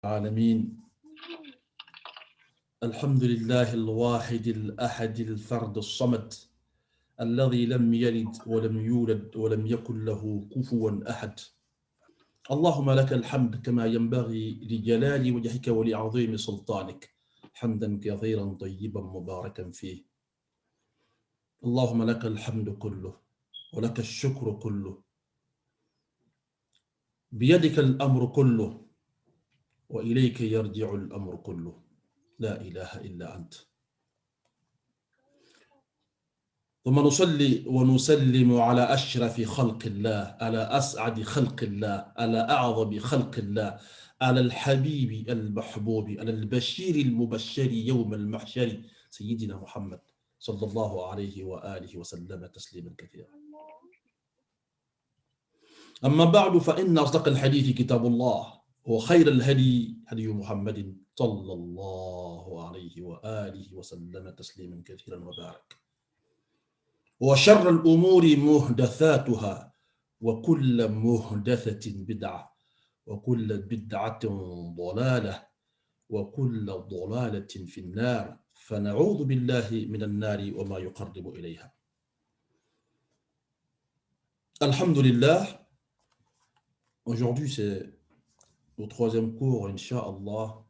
العالمين الحمد لله الواحد الأحد الفرد الصمد الذي لم يلد ولم يولد ولم يكن له كفوا أحد. اللهم لك الحمد كما ينبغي لجلال وجهك ولعظيم سلطانك، حمدا كثيرا طيبا مباركا فيه. اللهم لك الحمد كله ولك الشكر كله، بيدك الأمر كله وإليك يرجع الأمر كله، لا إله إلا أنت. ثم نصلي ونسلم على أشرف خلق الله، على أسعد خلق الله، على أعظم خلق الله، على الحبيب المحبوب، على البشير المبشر يوم المحشر، سيدنا محمد صلى الله عليه وآله وسلم تسليما كثيرا. أما بعد، فإن أصدق الحديث كتاب الله، وخير الهدي هدي محمد صلى الله عليه وآله وسلم تسليما كثيرا وبارك. وشر الأمور محدثاتها، وكل محدثة بدعة، وكل بدعة ضلالة، وكل ضلالة في النار، فنعوذ بالله من النار وما يقرب إليها. Alhamdulillah, aujourd'hui c'est le troisième cours, Inch'Allah,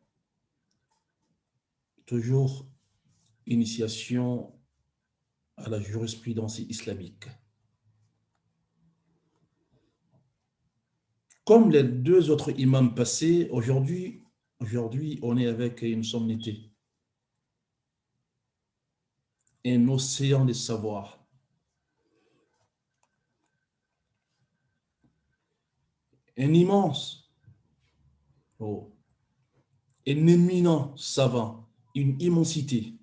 toujours initiation à la jurisprudence islamique. Comme les deux autres imams passés, aujourd'hui on est avec une sommité, un océan de savoir. Un immense, un éminent savant, une immensité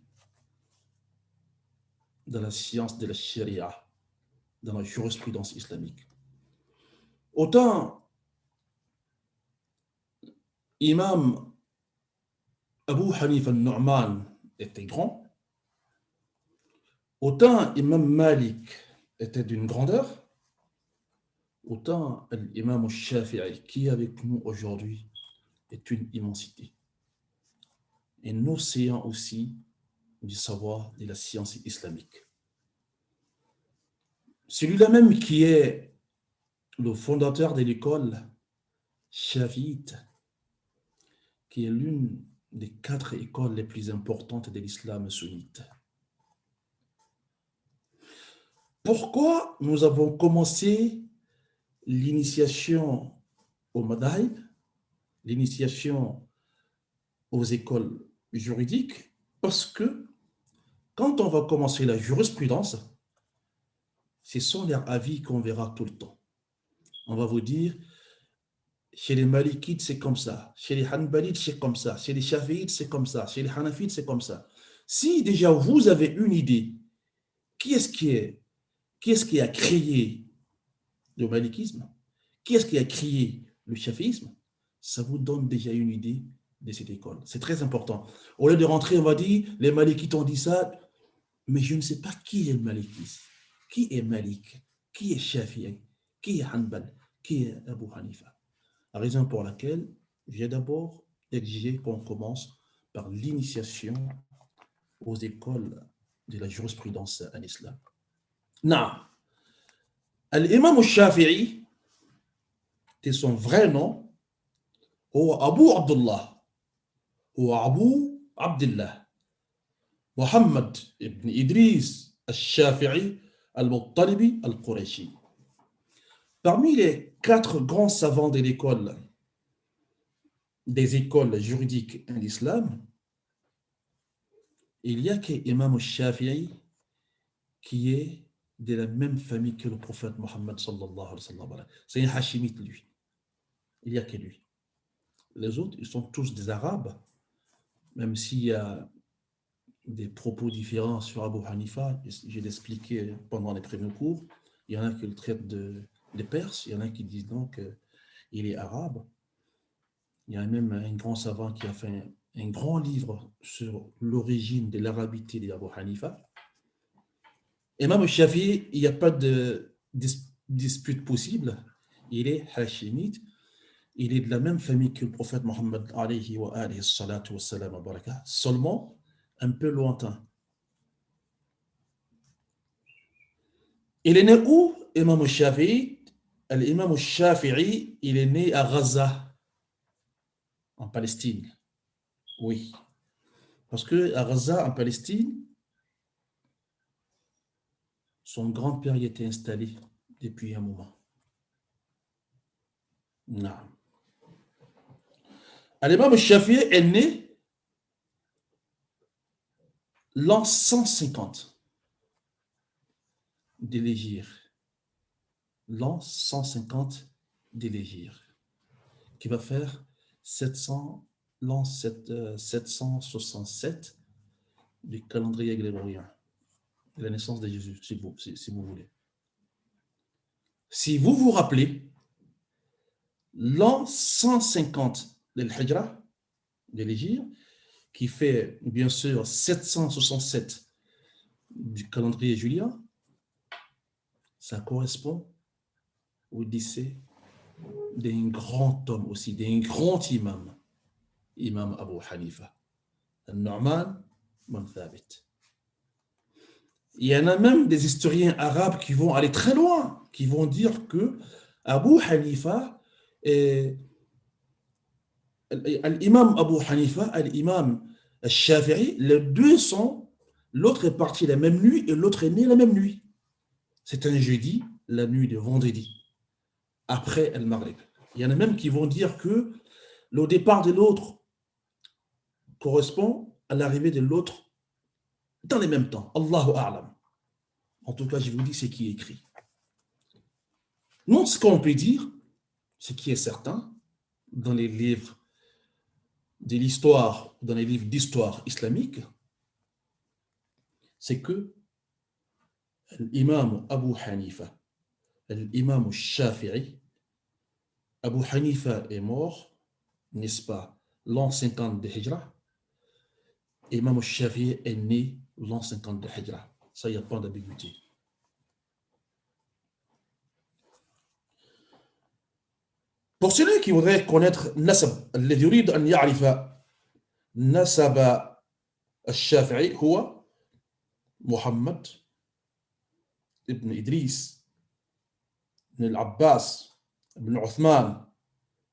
dans la science de la charia, dans la jurisprudence islamique. Autant Imam Abu Hanif al-Nu'man était grand, autant Imam Malik était d'une grandeur, autant l'imam al-Shafi'i qui est avec nous aujourd'hui est une immensité. Un océan aussi du savoir de la science islamique. Celui-là même qui est le fondateur de l'école Shafi'ite, qui est l'une des 4 écoles les plus importantes de l'islam sunnite. Pourquoi nous avons commencé l'initiation au madhab, l'initiation aux écoles juridiques? Parce que quand on va commencer la jurisprudence, ce sont leurs avis qu'on verra tout le temps. On va vous dire, chez les Malikites, c'est comme ça, chez les Hanbalites, c'est comme ça, chez les Shafi'ites, c'est comme ça, chez les Hanafites, c'est comme ça. Si déjà vous avez une idée, qui est-ce qui a créé le malikisme, qui est-ce qui a créé le shafiisme, ça vous donne déjà une idée de cette école. C'est très important. Au lieu de rentrer, on va dire, les Malikites ont dit ça, mais je ne sais pas qui est le Malikiste, qui est Malik, qui est Shafi'i, qui est Hanbal, qui est Abu Hanifa. La raison pour laquelle j'ai d'abord exigé qu'on commence par l'initiation aux écoles de la jurisprudence en islam. Non. L'imam al-Shafi'i, c'est son vrai nom, هو أبو عبد الله، هو أبو عبد الله محمد بن إدريس الشافعي المطلبي القريشي. Parmi les 4 grands savants de l'école, des écoles juridiques en islam, il y a qu'Imam al-Shafi'i qui est de la même famille que le prophète Mohammed sallallahu alayhi wa sallam. C'est un hashimite, lui. Il n'y a que lui. Les autres, ils sont tous des Arabes, même s'il y a des propos différents sur Abu Hanifa. Je l'ai expliqué pendant les premiers cours. Il y en a qui le traitent de Perse, il y en a qui disent donc qu'il est arabe. Il y a même un grand savant qui a fait un grand livre sur l'origine de l'arabité d'Abu Hanifa. Imam Shafi'i, il n'y a pas de dispute possible. Il est hashimite. il est de la même famille que le prophète Mohammed, seulement un peu lointain. Il est né où, Imam al-Shafi'i? L'imam al-Shafi'i, il est né à Gaza, en Palestine. Oui. Parce que à Gaza, en Palestine, son grand-père y était installé depuis un moment. Non. L'imam al-Shafi'i est né l'an 150 de l'Hégire. L'an 150 de l'Hégire, qui va faire 700, l'an 767 du calendrier grégorien, de la naissance de Jésus, si vous voulez. Si vous vous rappelez, l'an 150 de l'Hijra, de l'Hégire, qui fait bien sûr 767 du calendrier julien, ça correspond au décès d'un grand homme aussi, d'un grand imam, Imam Abu Hanifa, Al-Nu'man bin Thabit. Il y en a même des historiens arabes qui vont aller très loin, qui vont dire que Abu Hanifa et l'imam Abu Hanifa et l'imam Al-Shafi'i, les deux sont, l'autre est parti la même nuit et l'autre est né la même nuit. C'est un jeudi, la nuit de vendredi, après Al-Maghrib. Il y en a même qui vont dire que le départ de l'autre correspond à l'arrivée de l'autre dans les mêmes temps. Allahu A'lam. En tout cas, je vous dis ce qui est écrit. Non, ce qu'on peut dire, ce qui est certain, dans les livres de l'histoire, dans les livres d'histoire islamique, c'est que l'imam Abu Hanifa, l'imam Shafi'i, Abu Hanifa est mort, n'est-ce pas, l'an 50 de Hijra, et Imam Shafi'i est né l'an 50 de Hijra. Ça, il n'y a pas d'ambiguïté. Pour celui qui voudrait connaître Nasab, الذي يريد أن يعرف نسب الشافعي هو محمد ابن إدريس بن العباس بن عثمان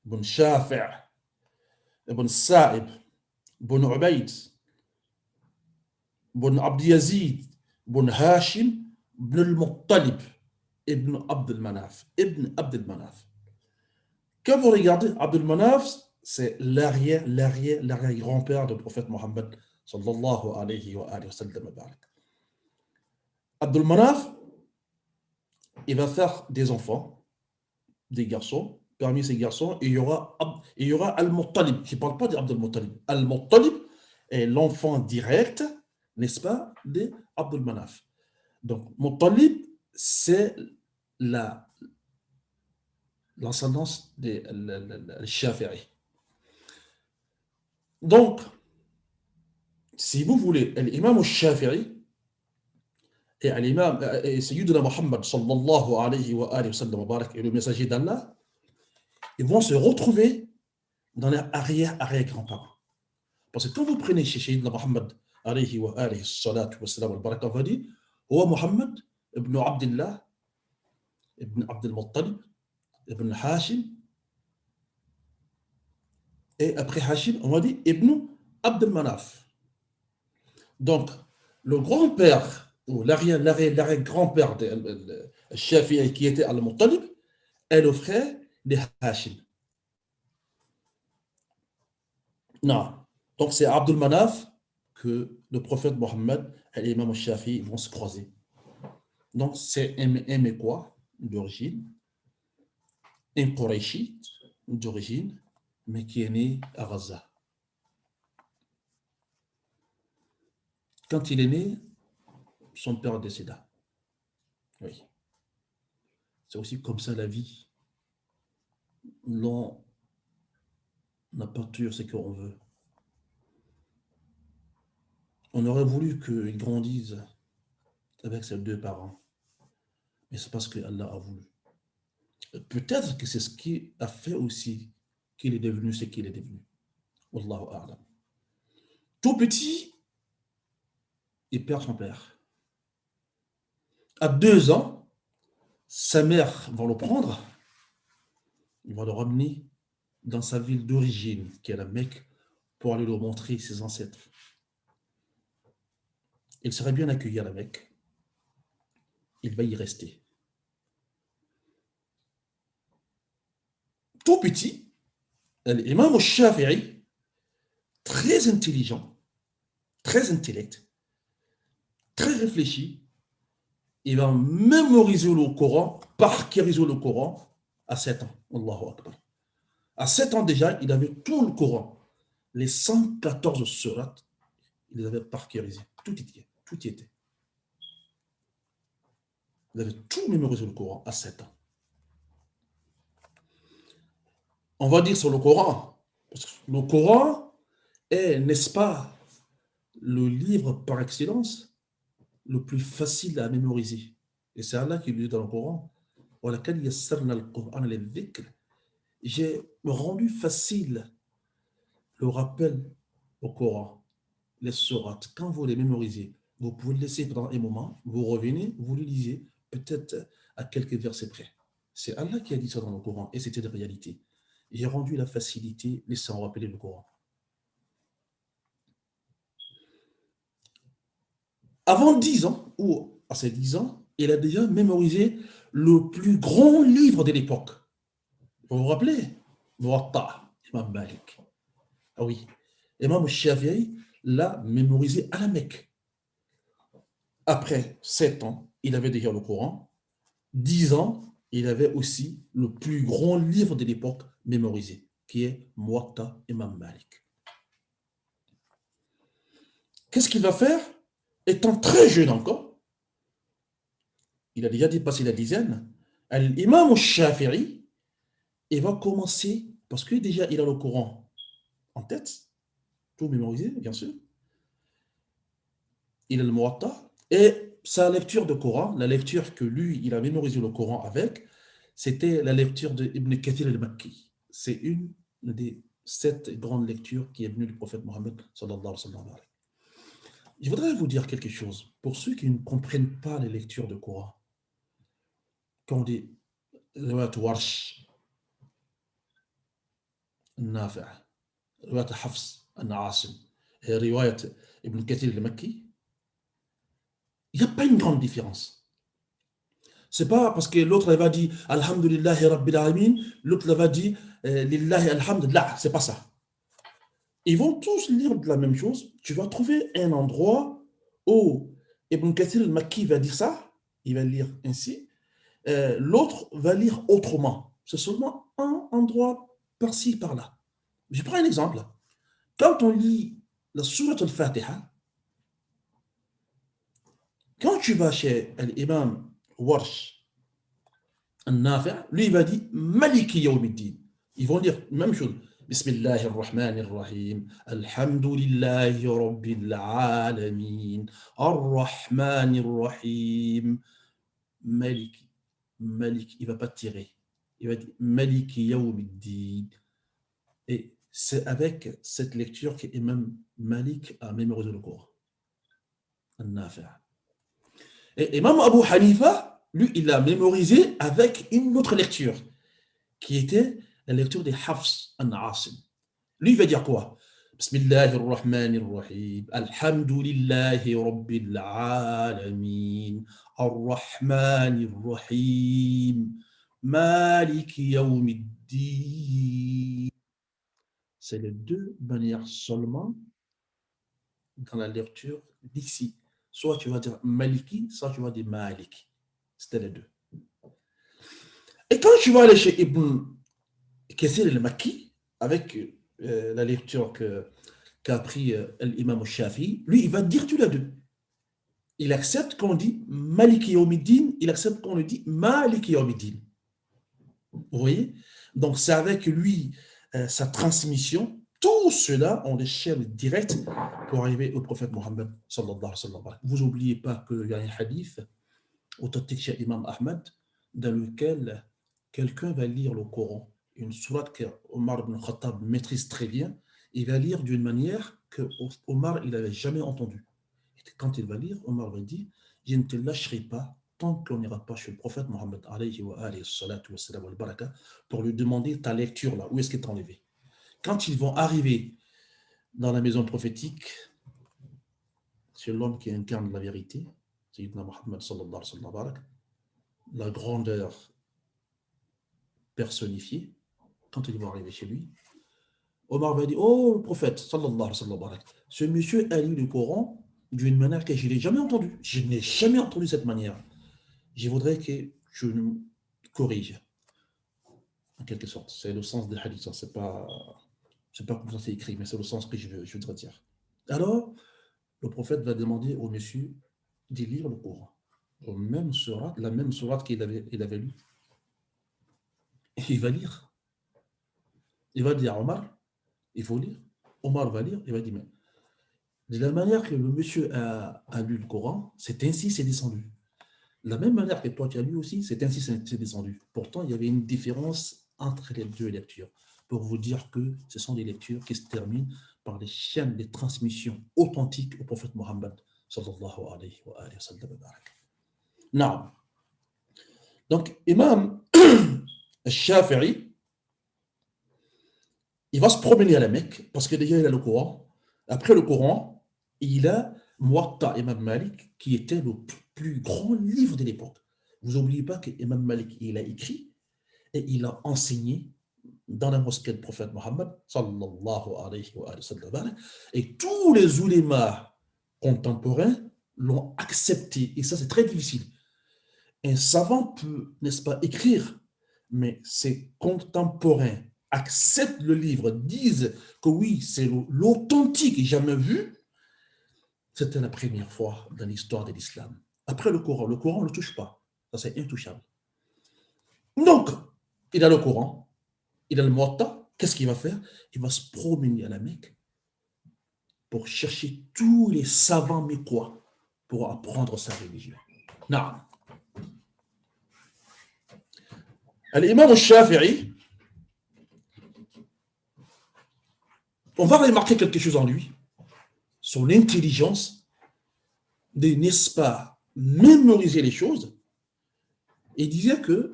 بن شافع بن السائب بن عبيد بن عبد يزيد بن هاشم بن المطلب ابن عبد المناف ابن عبد المناف. Quand vous regardez Abdul Manaf, c'est l'arrière-grand-père du prophète Mohammed sallallahu alayhi wa sallam. Abdul Manaf, il va faire des enfants, des garçons. Parmi ces garçons, il y aura Al-Muttalib. Je ne parle pas d'Abdul Muttalib. Al-Muttalib est l'enfant direct, n'est-ce pas, d'Abdul Manaf. Donc, Muttalib, c'est l'ascendance de Shafi'i. Donc, si vous voulez, l'imam al-Shafi'i et l'imam et Sayyidina Muhammad sallallahu alayhi wa sallam et le messager d'Allah, ils vont se retrouver dans les arrière-grands-parents. Parce que quand vous prenez chez Sayyidina Muhammad alayhi wa salatu wa sallam al-baraka, on va dire, هو Muhammad ibn Abdullah ibn Abdul Muttalib ibn Hashim, et après Hashim, on va dire ibn Abdul Manaf. Donc, le grand-père ou l'arrière-grand-père de Shafi'i qui était Al-Muttalib est le frère de Hashim. Non. Donc, c'est Abdul Manaf que le prophète Mohammed et l'imam Shafi'i vont se croiser. Donc, c'est un Mécois d'origine, un Qurayshi d'origine, mais qui est né à Gaza. Quand il est né, son père décéda. Oui. C'est aussi comme ça la vie. L'on n'a pas toujours ce qu'on veut. On aurait voulu qu'il grandisse avec ses deux parents. Mais c'est parce que Allah a voulu. Peut-être que c'est ce qui a fait aussi qu'il est devenu ce qu'il est devenu. Wallahu a'lam. Tout petit, il perd son père. À 2 ans, sa mère va le prendre, il va le ramener dans sa ville d'origine, qui est la Mecque, pour aller le montrer ses ancêtres. Il serait bien accueilli à la Mecque. Il va y rester. Tout petit, l'imam al-Shafi'i, très intelligent, très intellect, très réfléchi, il va mémoriser le Coran, parqueriser le Coran à 7 ans. Allahu Akbar. À 7 ans déjà, il avait tout le Coran. Les 114 sourates, il les avait parquerisées. Tout y était. Tout y était. Il avait tout mémorisé le Coran à 7 ans. On va dire sur le Coran, parce que le Coran est, n'est-ce pas, le livre par excellence le plus facile à mémoriser. Et c'est Allah qui lui dit dans le Coran, j'ai rendu facile le rappel au Coran, les sourates. Quand vous les mémorisez, vous pouvez le laisser pendant un moment, vous revenez, vous le lisez, peut-être à quelques versets près. C'est Allah qui a dit ça dans le Coran, et c'était la réalité. J'ai rendu la facilité, laissant rappeler le Coran. Avant 10 ans, ou à ses 10 ans, il a déjà mémorisé le plus grand livre de l'époque. Vous vous rappelez? Muwatta, Imam Malik. Ah oui. Imam Shafi'i l'a mémorisé à la Mecque. Après 7 ans, il avait déjà le Coran. 10 ans, il avait aussi le plus grand livre de l'époque mémorisé, qui est Muwatta, Imam Malik. Qu'est-ce qu'il va faire? Étant très jeune encore, il a déjà dépassé la dizaine, l'imam Shafi'i, il va commencer, parce que déjà il a le Coran en tête, tout mémorisé, bien sûr. Il a le Muwatta, et sa lecture de Coran, la lecture que lui, il a mémorisé le Coran avec, c'était la lecture de Ibn Kathir al-Makki. C'est une des 7 grandes lectures qui est venue du prophète Mohammed sallallahu alayhi wa sallam. Je voudrais vous dire quelque chose. Pour ceux qui ne comprennent pas les lectures de Coran, quand on dit Riwayat Warsh, Nafi', Riwayat Hafs, An-Asim, et Riwayat Ibn Kathir al-Makki, il n'y a pas une grande différence. C'est pas parce que l'autre va dire Alhamdulillahi Rabbil Alamin, l'autre va dire Lillahi Alhamdulillah, c'est pas ça. Ils vont tous lire de la même chose. Tu vas trouver un endroit où Ibn Kathir al-Makki va dire ça, il va lire ainsi, l'autre va lire autrement. C'est seulement un endroit par-ci, par-là. Je prends un exemple. Quand on lit la Sourate al-Fatiha, quand tu vas chez l'imam Warsh al-Nafi', lui il va dire Maliki Yawmiddin. Ils vont dire la même chose. Bismillahir Rahmanir Rahim. Alhamdulillahi Rabbil Alamin. Ar-Rahmanir Rahim. Maliki. Malik, il ne va pas tirer. Il va dire Maliki Yawmiddin. Et c'est avec cette lecture qu'Imam Malik a mémorisé le Coran. Al-Nafi'. Et Imam Abu Hanifa, lui, il l'a mémorisé avec une autre lecture, qui était la lecture des Hafs an-Asim. Lui, il va dire quoi? Bismillahirrahmanirrahim. Alhamdulillahi Rabbil Alamin. Ar-Rahmanirrahim. Maliki Yawmiddin. C'est les deux manières seulement dans la lecture d'ici. Soit tu vas dire Maliki, soit tu vas dire Maliki. C'était les deux. Et quand tu vas aller chez Ibn Kathir al-Makki, avec la lecture qu'a pris l'imam al-Shafi, lui, il va dire tous les deux. Il accepte qu'on dit Maliki Yawmiddin, il accepte qu'on le dit Maliki Yawmiddin. Vous voyez? Donc, c'est avec lui, sa transmission, tout cela, on les chaîne directe pour arriver au prophète Mohammed sallallahu alayhi wa sallam. Vous n'oubliez pas qu'il y a un hadith authentique chez Imam Ahmad dans lequel quelqu'un va lire le Coran une sourate que Omar ibn Khattab maîtrise très bien. Il va lire d'une manière que Omar il n'avait jamais entendue. Et quand il va lire, Omar va dire, je ne te lâcherai pas tant qu'on n'ira pas chez le prophète Mohammed alayhi wa alayhi salatu wa salam wa baraka, pour lui demander ta lecture là, où est-ce qu'elle est enlevée. Quand ils vont arriver dans la maison prophétique, c'est l'homme qui incarne la vérité, Sayyidina Muhammad sallallahu alayhi wa sallam, la grandeur personnifiée. Quand ils vont arriver chez lui, Omar va dire, oh le prophète sallallahu alayhi wa sallam, ce monsieur a lu le Coran d'une manière que je n'ai jamais entendue. Je n'ai jamais entendu cette manière. Je voudrais que je nous corrige, en quelque sorte. C'est le sens des hadiths, c'est pas comme ça c'est écrit, mais c'est le sens que je voudrais dire. Alors, le prophète va demander au monsieur de lire le Coran, la même sourate qu'il avait lu. Et il va lire. Il va dire à Omar, il faut lire. Omar va lire, il va dire, mais de la manière que le monsieur a lu le Coran, c'est ainsi c'est descendu. De la même manière que toi tu as lu aussi, c'est ainsi c'est descendu. Pourtant, il y avait une différence entre les deux lectures, pour vous dire que ce sont des lectures qui se terminent par les chaînes de transmission authentiques au prophète Mohammed sallallahu alayhi wa sallam. Non. Donc, Imam Shafi'i, il va se promener à la Mecque, parce que déjà il a le Coran. Après le Coran, il a Muwatta Imam Malik, qui était le plus grand livre de l'époque. Vous n'oubliez pas qu'Imam Malik, il a écrit et il a enseigné dans la mosquée du prophète Mohammed, sallallahu alayhi wa sallam, et tous les oulémas contemporains l'ont accepté. Et ça, c'est très difficile. Un savant peut, n'est-ce pas, écrire, mais ses contemporains acceptent le livre, disent que oui, c'est l'authentique jamais vu. C'était la première fois dans l'histoire de l'islam. Après le Coran on ne le touche pas. Ça, c'est intouchable. Donc, il a le Coran, il a le Muwatta. Qu'est-ce qu'il va faire? Il va se promener à la Mecque pour chercher tous les savants mécois pour apprendre sa religion. Non. L'imam al-Shafi'i, on va remarquer quelque chose en lui, son intelligence de, n'est-ce pas, mémoriser les choses. Il disait que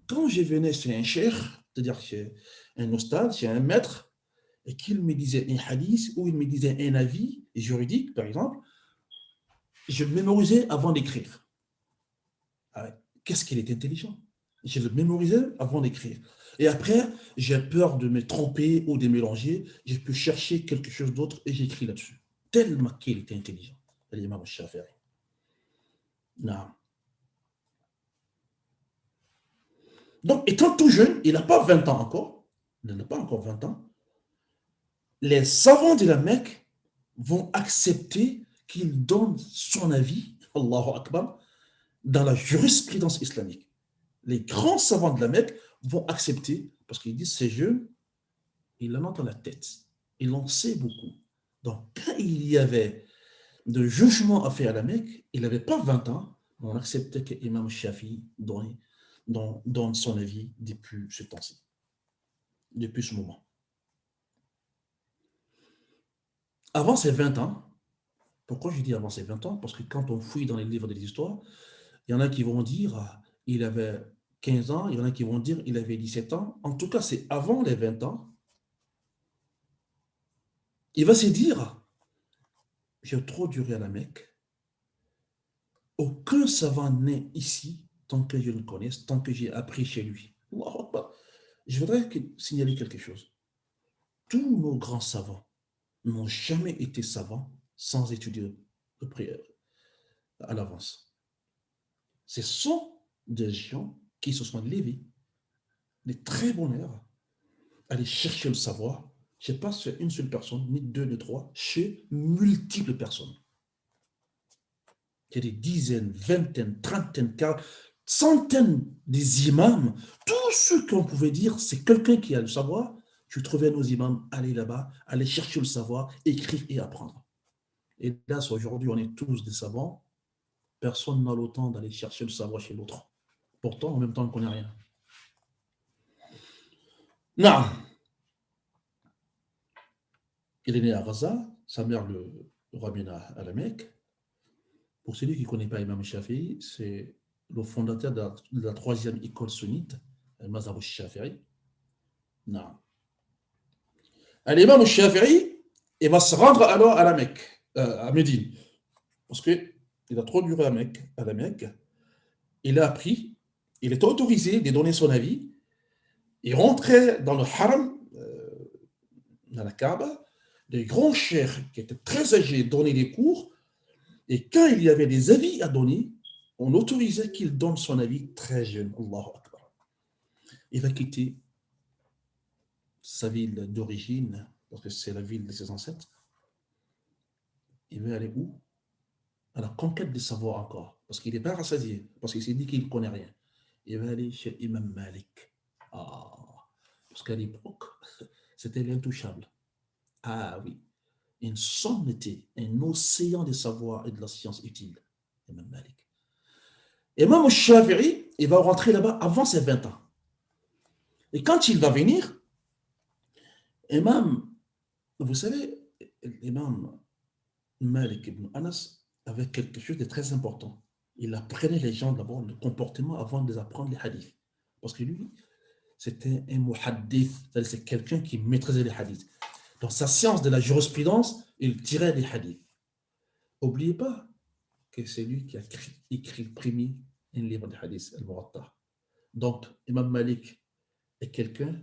quand je venais chez un cheikh, c'est-à-dire chez un ustad, chez un maître, et qu'il me disait un hadith ou il me disait un avis juridique, par exemple, je le mémorisais avant d'écrire. Qu'est-ce qu'il est intelligent? Je le mémorisais avant d'écrire. Et après, j'ai peur de me tromper ou de mélanger. Je peux chercher quelque chose d'autre et j'écris là-dessus. Tellement qu'il était intelligent, l'imam Shafi'i. Non. Donc, étant tout jeune, il n'a pas 20 ans encore, il n'a pas encore 20 ans, les savants de la Mecque vont accepter qu'il donne son avis, Allahu Akbar, dans la jurisprudence islamique. Les grands savants de la Mecque vont accepter, parce qu'ils disent, ces jeunes, ils en ont dans la tête, ils en savent beaucoup. Donc, quand il y avait de jugement à faire à la Mecque, il n'avait pas 20 ans, on acceptait que Imam Shafi donne son avis depuis ce temps-ci, depuis ce moment. Avant ses 20 ans, pourquoi je dis avant ses 20 ans? Parce que quand on fouille dans les livres des histoires, il y en a qui vont dire il avait 15 ans, il y en a qui vont dire il avait 17 ans. En tout cas, c'est avant les 20 ans. Il va se dire j'ai trop duré à la Mecque. Aucun savant n'est ici tant que je le connaisse, tant que j'ai appris chez lui. Je voudrais signaler quelque chose. Tous nos grands savants n'ont jamais été savants sans étudier à l'avance. Ce sont des gens qui se sont levés, des très bonnes heures, aller chercher le savoir. Je ne sais pas si c'est une seule personne, ni deux, ni trois, chez multiples personnes. Il y a des dizaines, vingtaines, trentaines, centaines des imams. Tout ce qu'on pouvait dire, c'est quelqu'un qui a le savoir. Je trouvais nos imams aller là-bas, aller chercher le savoir, écrire et apprendre. Et là, aujourd'hui, on est tous des savants. Personne n'a le temps d'aller chercher le savoir chez l'autre. Pourtant, en même temps, on ne connaît rien. Non, il est né à Gaza, sa mère le ramène à la Mecque. Pour celui qui ne connaît pas Imam Shafi'i, c'est le fondateur de la troisième école sunnite, le Mazhab al-Shafi'i. Non. L'imam al-Shafi'i, il va se rendre alors à la Mecque, à Médine, parce qu'il a trop duré à la Mecque. Il a appris, il est autorisé de donner son avis. Il rentrait dans le haram, dans la Kaaba. Les grands cheikhs qui étaient très âgés donnaient des cours. Et quand il y avait des avis à donner, on autorisait qu'il donne son avis très jeune. Allahu Akbar. Il va quitter sa ville d'origine, parce que c'est la ville de ses ancêtres. Il veut aller où? À la conquête du savoir encore, parce qu'il n'est pas rassasié, parce qu'il s'est dit qu'il ne connaît rien. Il va aller chez Imam Malik. Ah, parce qu'à l'époque, c'était l'intouchable. Ah oui, une sommité, un océan de savoir et de la science utile. Imam Malik. Imam Shafi'i, il va rentrer là-bas avant ses 20 ans. Et quand il va venir, Imam, vous savez, l'imam Malik ibn Anas avait quelque chose de très important. Il apprenait les gens d'abord le comportement avant de les apprendre les hadiths. Parce que lui, c'était un muhaddith, c'est-à-dire c'est quelqu'un qui maîtrisait les hadiths. Dans sa science de la jurisprudence, il tirait les hadiths. N'oubliez pas que c'est lui qui a écrit le premier un livre de hadith, Al-Muwatta. Donc, Imam Malik est quelqu'un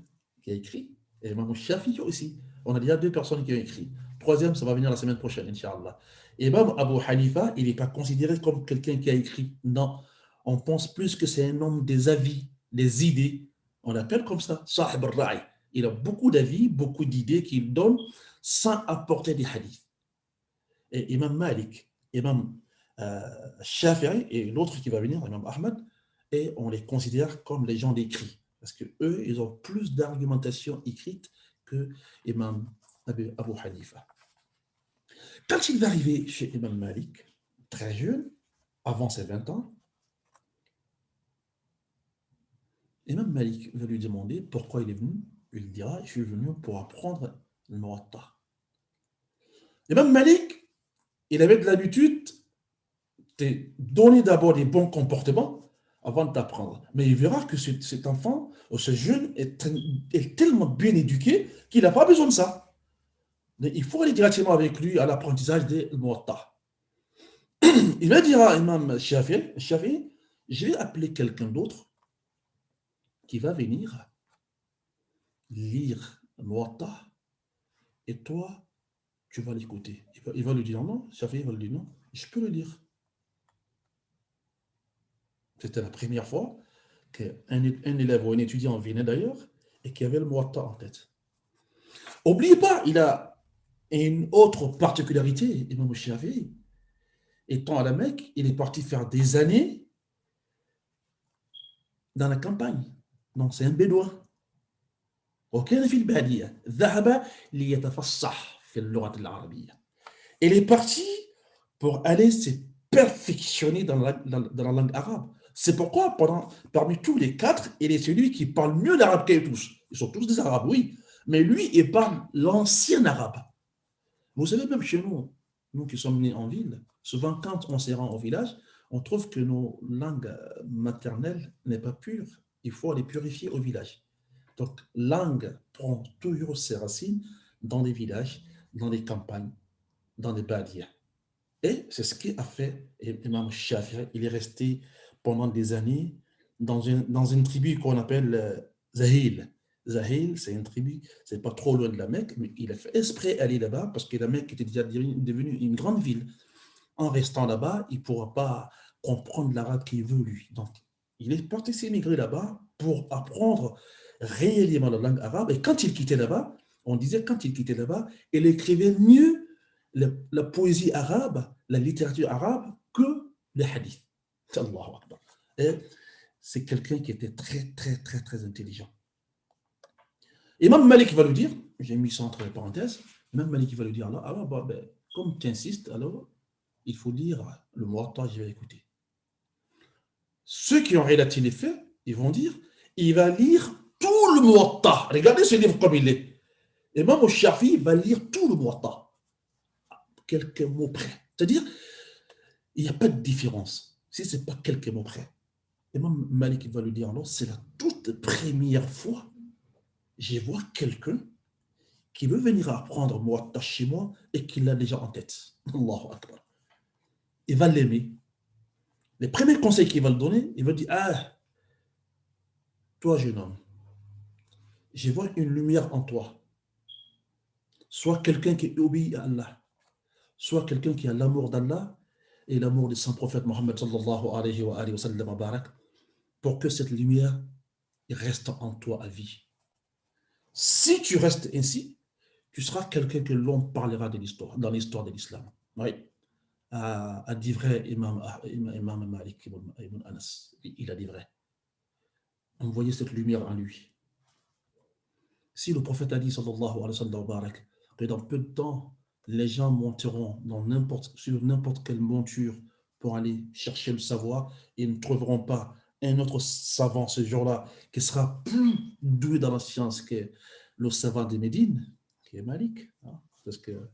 qui a écrit, et Imam Shafi'i aussi. On a déjà deux personnes qui ont écrit. Troisième, ça va venir la semaine prochaine, Inch'Allah. Imam Abu Hanifa, il n'est pas considéré comme quelqu'un qui a écrit. Non, on pense plus que c'est un homme des avis, des idées. On l'appelle comme ça, Sahib al-Ra'i. Il a beaucoup d'avis, beaucoup d'idées qu'il donne sans apporter des hadiths. Et Imam Malik, Imam Shafi'i et l'autre qui va venir, Imam Ahmad, et on les considère comme les gens d'écrit. Parce qu'eux, ils ont plus d'argumentation écrite que Imam Abu Hanifa. Quand il va arriver chez Imam Malik, très jeune, avant ses 20 ans, Imam Malik va lui demander pourquoi il est venu. Il dira, je suis venu pour apprendre le Muwatta. Imam Malik, il avait de l'habitude de donner d'abord des bons comportements avant d'apprendre. Mais il verra que cet enfant, ou ce jeune, est tellement bien éduqué qu'il n'a pas besoin de ça. Mais il faut aller directement avec lui à l'apprentissage des Muwatta. Il va dire à Imam Shafi'i, je vais appeler quelqu'un d'autre qui va venir lire Muwatta et toi, tu vas l'écouter. Il va lui dire non, Shafi'i va lui dire non, je peux le lire. C'était la première fois qu'un élève ou un étudiant venait d'ailleurs et qui avait le Muwatta en tête. N'oubliez pas, il a une autre particularité, Imam Shafi'i. Étant à la Mecque, il est parti faire des années dans la campagne. Donc c'est un bédouin. وكان في البادية ذهب ليتفصح في اللغة العربية. Il est parti pour aller se perfectionner dans la langue arabe. C'est pourquoi parmi tous les quatre, il est celui qui parle mieux l'arabe qu'eux tous. Ils sont tous des arabes, oui. Mais lui, il parle l'ancien arabe. Vous savez, même chez nous, nous qui sommes nés en ville, souvent quand on se rend au village, on trouve que nos langues maternelles n'est pas pure. Il faut les purifier au village. Donc, langue prend toujours ses racines dans les villages, dans les campagnes, dans les badias. Et c'est ce qu'a fait Imam Shafi'i. Il est resté pendant des années dans une tribu qu'on appelle Zahil. Zahil, c'est une tribu, c'est pas trop loin de la Mecque, mais il a fait exprès aller là-bas parce que la Mecque était déjà devenue une grande ville. En restant là-bas, il ne pourra pas comprendre l'arabe qu'il veut, lui. Donc, il est parti s'émigrer là-bas pour apprendre réellement la langue arabe. Et quand il quittait là-bas, on disait quand il quittait là-bas, il écrivait mieux la poésie arabe, la littérature arabe que les hadiths. Allahu Akbar. Et c'est quelqu'un qui était très, très, très, très intelligent. Imam Malik va lui dire, j'ai mis ça entre les parenthèses, Imam Malik va lui dire, alors comme tu insistes, alors il faut lire le Muwatta, je vais écouter. Ceux qui ont relaté les faits, ils vont dire, il va lire tout le Muwatta. Regardez ce livre comme il est. Imam Shafi va lire tout le Muwatta, quelques mots près. C'est-à-dire, il n'y a pas de différence. Si ce n'est pas quelques mots près. Imam Malik va lui dire, alors, c'est la toute première fois que je vois quelqu'un qui veut venir apprendre Muwatta chez moi et qui l'a déjà en tête. Allahu Akbar. Il va l'aimer. Les premiers conseils qu'il va le donner, il va dire, ah, toi jeune homme, je vois une lumière en toi. Sois quelqu'un qui obéit à Allah. Sois quelqu'un qui a l'amour d'Allah et l'amour de son prophète Mohammed sallallahu alayhi wa sallam barak, pour que cette lumière reste en toi à vie. Si tu restes ainsi, tu seras quelqu'un que l'on parlera de l'histoire, dans l'histoire de l'islam. Oui. A dit vrai Imam Malik ibn Anas. Il a dit vrai. On voyait cette lumière en lui. Si le prophète a dit, sallallahu alayhi wa sallam barak, que dans peu de temps, les gens monteront sur n'importe quelle monture pour aller chercher le savoir et ne trouveront pas un autre savant ce jour-là qui sera plus doué dans la science que le savant de Médine, qui est Malik. Hein, c'est ce que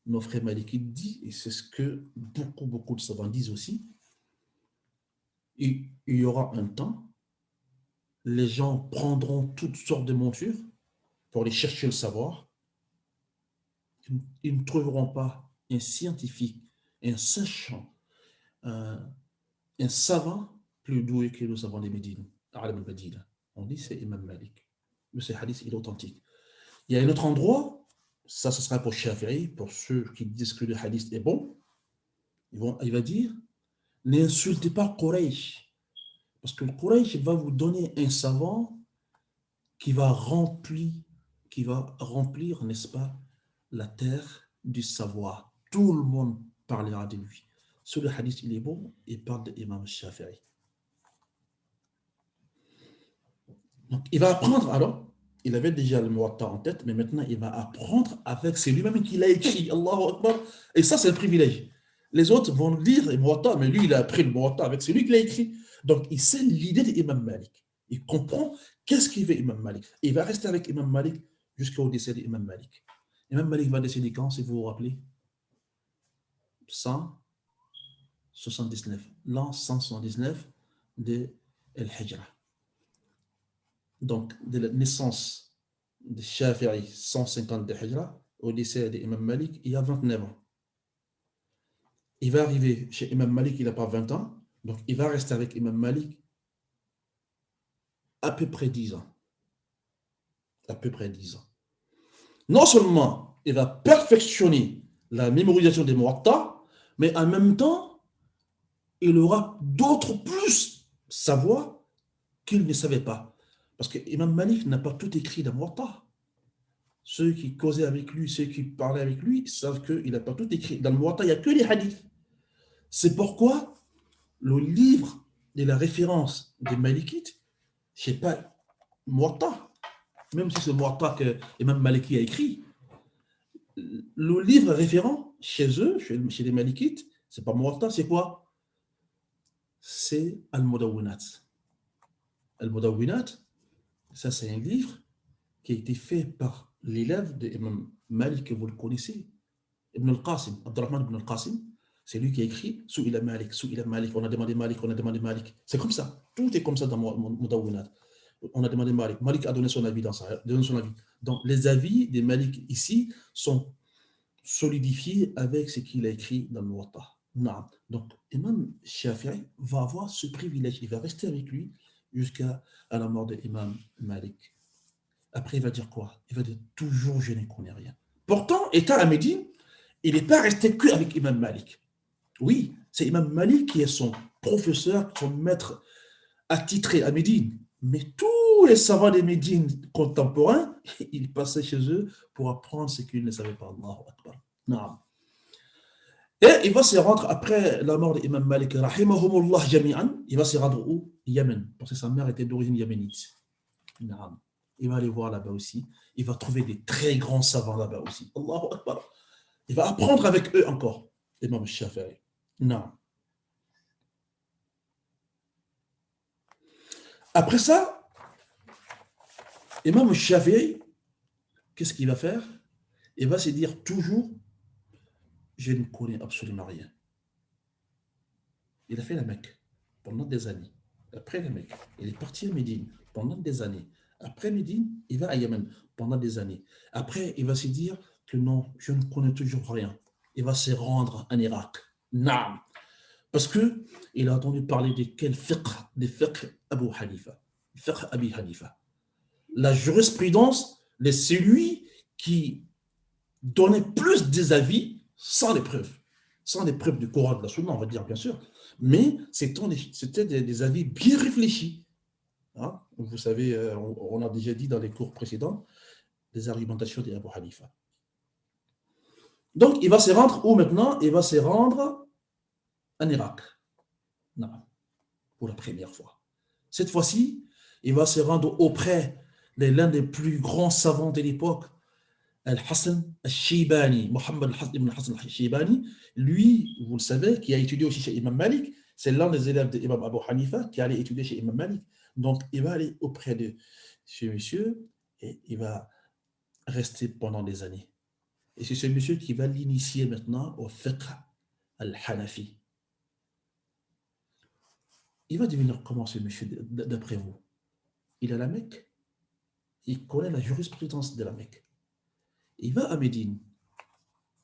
nos frères Malikites disent et c'est ce que beaucoup de savants disent aussi. Il y aura un temps, les gens prendront toutes sortes de montures pour aller chercher le savoir. Ils ne trouveront pas un scientifique, un sachant, un, un savant plus doué que le savant des Médines, Arab al-Badila. On dit c'est Imam Malik. Mais ce hadith, il est authentique. Il y a un autre endroit, ça, ce sera pour Shafi'i, pour ceux qui disent que le hadith est bon. Il va dire, n'insultez pas Quraysh. Parce que le Quraysh va vous donner un savant qui va remplir, n'est-ce pas, la terre du savoir. Tout le monde parlera de lui. Sur le hadith, il est bon, il parle d'Imam Shafi'i. Donc, il va apprendre alors, il avait déjà le Muwatta en tête, mais maintenant, il va apprendre avec, c'est lui-même qui l'a écrit, Allahu Akbar. Et ça, c'est un privilège. Les autres vont lire le Muwatta, mais lui, il a appris le Muwatta avec celui qui l'a écrit. Donc, il sait l'idée d'Imam Malik. Il comprend qu'est-ce qu'il veut Imam Malik. Et il va rester avec Imam Malik jusqu'au décès d'Imam Malik. Imam Malik va décéder quand, si vous vous rappelez? 179. L'an 179 de El-Hijra. Donc, de la naissance de Shafi'i, 150 de Hijra, au décès d'Imam Malik, il y a 29 ans. Il va arriver chez Imam Malik, il n'a pas 20 ans, donc il va rester avec Imam Malik à peu près 10 ans. À peu près 10 ans. Non seulement il va perfectionner la mémorisation des Muwatta, mais en même temps, il aura d'autres plus savoir qu'il ne savait pas. Parce que Imam Malik n'a pas tout écrit dans Muwatta. Ceux qui causaient avec lui, ceux qui parlaient avec lui, savent qu'il n'a pas tout écrit. Dans le Muwatta, il n'y a que les hadiths. C'est pourquoi le livre de la référence des Malikites, je ne sais pas, Muwatta, même si c'est Muwatta que Imam Maliki a écrit, le livre référent chez eux, chez les Malikites, c'est pas Muwatta, c'est quoi? C'est Al-Mudawwinat. Al-Mudawwinat, ça c'est un livre qui a été fait par l'élève d'Imam Malik, que vous le connaissez, Ibn al-Qasim, Abdurrahman ibn al-Qasim. C'est lui qui a écrit Sou'ila Malik, Sou'ila Malik, on a demandé Malik, on a demandé Malik. C'est comme ça. Tout est comme ça dans Mudawwinat. On a demandé Malik. Malik a donné son avis dans ça. Donné son avis. Donc, les avis des Malik ici sont solidifiés avec ce qu'il a écrit dans le Muwatta. Non. Donc, Imam Shafi'i va avoir ce privilège. Il va rester avec lui jusqu'à la mort de Imam Malik. Après, il va dire quoi? Il va dire toujours je ne connais rien. Pourtant, étant à Médine, il n'est pas resté que avec Imam Malik. Oui, c'est Imam Malik qui est son professeur, son maître attitré à Médine. Mais tous les savants des Médines contemporains, il passait chez eux pour apprendre ce qu'ils ne savaient pas. Allahu Akbar. Non. Et il va se rendre, après la mort d'Imam Malik, rahimahumullah jami'an, il va se rendre où? Yémen, parce que sa mère était d'origine yéménite. Non. Il va aller voir là-bas aussi. Il va trouver des très grands savants là-bas aussi. Allahu Akbar. Il va apprendre avec eux encore. Imam Shafi'i. Non. Après ça, Imam Shafi'i, qu'est-ce qu'il va faire? Il va se dire toujours, je ne connais absolument rien. Il a fait la Mecque pendant des années. Après la Mecque, il est parti à Médine pendant des années. Après Médine, il va à Yémen pendant des années. Après, il va se dire que non, je ne connais toujours rien. Il va se rendre en Irak. Naam. Parce qu'il a entendu parler de quel fiqh? Des fiqh Abu Hanifa. Fiqh Abi Hanifa. La jurisprudence, c'est lui qui donnait plus des avis sans les preuves. Sans les preuves du Coran, de la Sunna, on va dire bien sûr. Mais c'était des avis bien réfléchis. Hein? Vous savez, on a déjà dit dans les cours précédents, les argumentations d'Abu Hanifa. Donc, il va se rendre où maintenant? Il va se rendre en Irak. Non, pour la première fois. Cette fois-ci, il va se rendre auprès de l'un des plus grands savants de l'époque, Al-Hassan al-Shaybani, Mohammed ibn Hassan al-Shaybani, lui, vous le savez, qui a étudié aussi chez Imam Malik, c'est l'un des élèves de Imam Abu Hanifa qui allait étudier chez Imam Malik. Donc, il va aller auprès de ce monsieur et il va rester pendant des années. Et c'est ce monsieur qui va l'initier maintenant au fiqh al-Hanafi. Il va devenir comment ce monsieur d'après vous? Il est à la Mecque, il connaît la jurisprudence de la Mecque. Il va à Médine,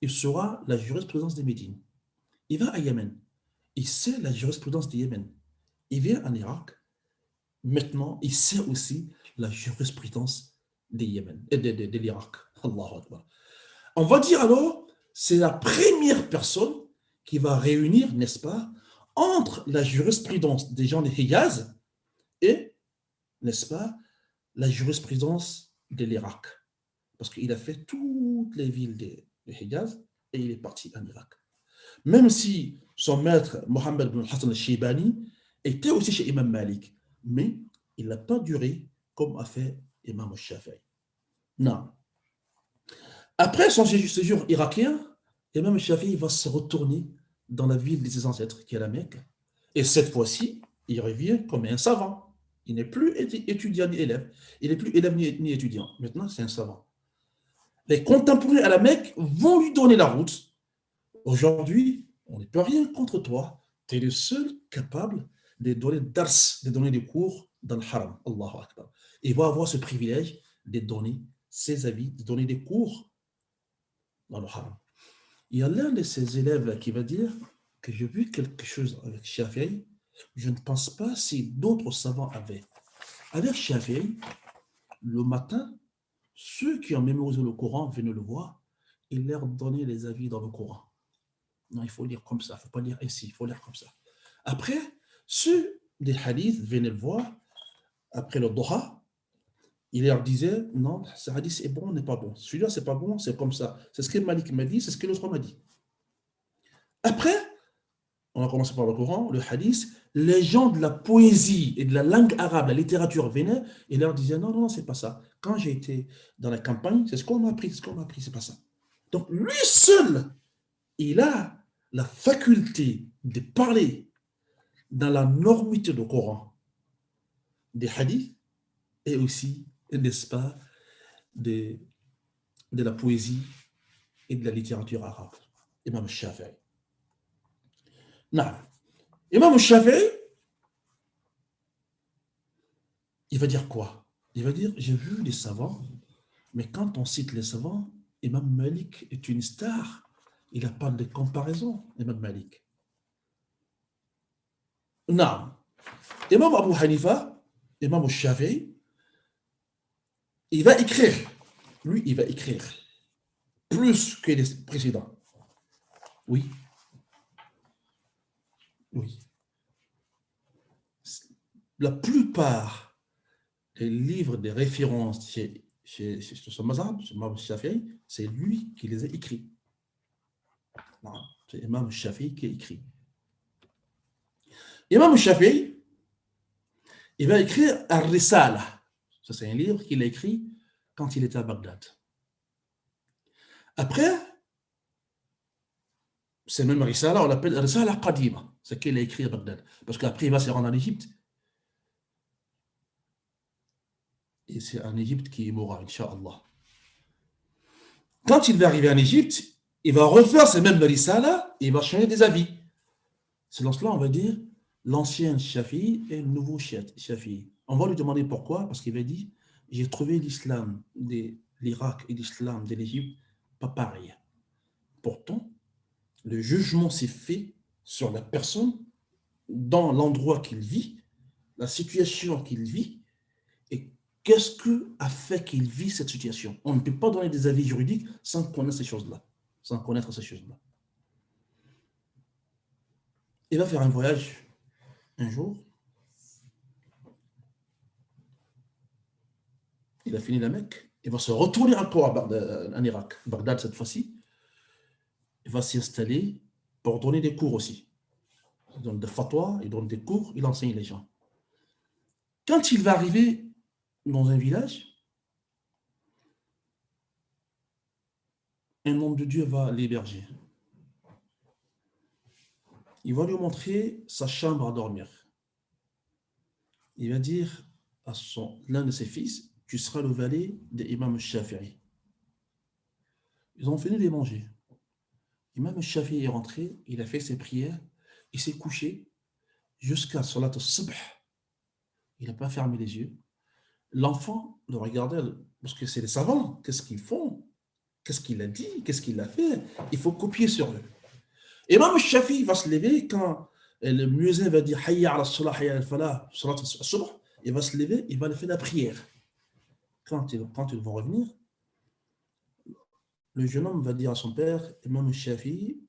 il saura la jurisprudence de Médine. Il va à Yémen, il sait la jurisprudence de Yémen. Il vient en Irak, maintenant il sait aussi la jurisprudence de Yémen, de l'Irak. Allahu Akbar. On va dire alors, c'est la première personne qui va réunir, n'est-ce pas, entre la jurisprudence des gens de Hijaz et, n'est-ce pas, la jurisprudence de l'Irak. Parce qu'il a fait toutes les villes de Hijaz et il est parti en Irak. Même si son maître, Mohammed ibn Hassan al-Shaybani, était aussi chez Imam Malik, mais il n'a pas duré comme a fait Imam al-Shafi'i. Non. Après son séjour irakien, Imam al-Shafi'i va se retourner dans la ville de ses ancêtres, qui est la Mecque. Et cette fois-ci, il revient comme un savant. Il n'est plus étudiant ni élève. Il n'est plus élève ni étudiant. Maintenant, c'est un savant. Les contemporains à la Mecque vont lui donner la route. Aujourd'hui, on ne peut rien contre toi. Tu es le seul capable de donner dars, de donner des cours dans le haram. Allahu Akbar. Il va avoir ce privilège de donner ses avis, de donner des cours dans le haram. Il y a l'un de ses élèves qui va dire que j'ai vu quelque chose avec Shafi'i. Je ne pense pas si d'autres savants avaient. Avec Shafi'i, le matin, ceux qui ont mémorisé le Coran venaient le voir, il leur donnait les avis dans le Coran. Non, il faut lire comme ça, il ne faut pas lire ainsi, il faut lire comme ça. Après, ceux des hadiths venaient le voir, après le Doha, il leur disait, non, ce hadith est bon, n'est pas bon. Celui-là, c'est pas bon, c'est comme ça. C'est ce que Malik m'a dit, c'est ce que l'autre m'a dit. Après, on a commencé par le Coran, le hadith, les gens de la poésie et de la langue arabe, la littérature venaient et leur disaient, non, non, c'est pas ça. Quand j'ai été dans la campagne, c'est ce qu'on m'a appris, c'est ce qu'on m'a appris, c'est pas ça. Donc, lui seul, il a la faculté de parler dans la normité du Coran, des hadiths et aussi, n'est-ce pas, de la poésie et de la littérature arabe. Imam Shafi'i. Non. Imam Shafi'i, il va dire quoi? Il va dire, j'ai vu les savants, mais quand on cite les savants, Imam Malik est une star. Il n'a pas de comparaison, Imam Malik. Non. Imam Abu Hanifa, Imam Shafi'i, il va écrire. Lui, il va écrire plus que les précédents. Oui. Oui. La plupart des livres de référence chez ce mazhab, chez Imam Shafi'i, c'est lui qui les a écrits. C'est Imam Shafi'i qui a écrit. Imam Shafi'i, il va écrire Ar-Risala. Ça, c'est un livre qu'il a écrit quand il était à Bagdad. Après, c'est même Risala, on l'appelle Risala Qadima, c'est qu'il a écrit à Bagdad. Parce qu'après, il va se rendre en Égypte. Et c'est en Égypte qu'il mourra, Inch'Allah. Quand il va arriver en Égypte, il va refaire ces mêmes risala et il va changer des avis. Selon cela, on va dire l'ancien Shafi'i et le nouveau Shafi'i. On va lui demander pourquoi, parce qu'il va dire j'ai trouvé l'islam de l'Irak et l'islam de l'Égypte pas pareil. Pourtant, le jugement s'est fait sur la personne dans l'endroit qu'il vit, la situation qu'il vit, et qu'est-ce que a fait qu'il vit cette situation. On ne peut pas donner des avis juridiques sans connaître ces choses-là, sans connaître ces choses-là. Il va faire un voyage un jour. Il a fini la Mecque. Il va se retourner encore en Irak, Bagdad cette fois-ci. Il va s'y installer pour donner des cours aussi. Il donne des fatwas, il donne des cours, il enseigne les gens. Quand il va arriver dans un village, un homme de Dieu va l'héberger. Il va lui montrer sa chambre à dormir. Il va dire à l'un de ses fils, tu seras le valet de l'imam Shafi'i. Ils ont fini de manger. L'imam Shafi'i est rentré, il a fait ses prières, il s'est couché jusqu'à Salat al-Subh. Il n'a pas fermé les yeux. L'enfant le regardait, parce que c'est les savants, qu'est-ce qu'ils font? Qu'est-ce qu'il a dit? Qu'est-ce qu'il a fait? Il faut copier sur eux. Imam Shafi'i va se lever quand le muezzin va dire Hayya ala salah, hayya al falah, salat al-subh. Il va se lever, il va faire la prière. Quand ils vont revenir, le jeune homme va dire à son père, Imam Shafi'i,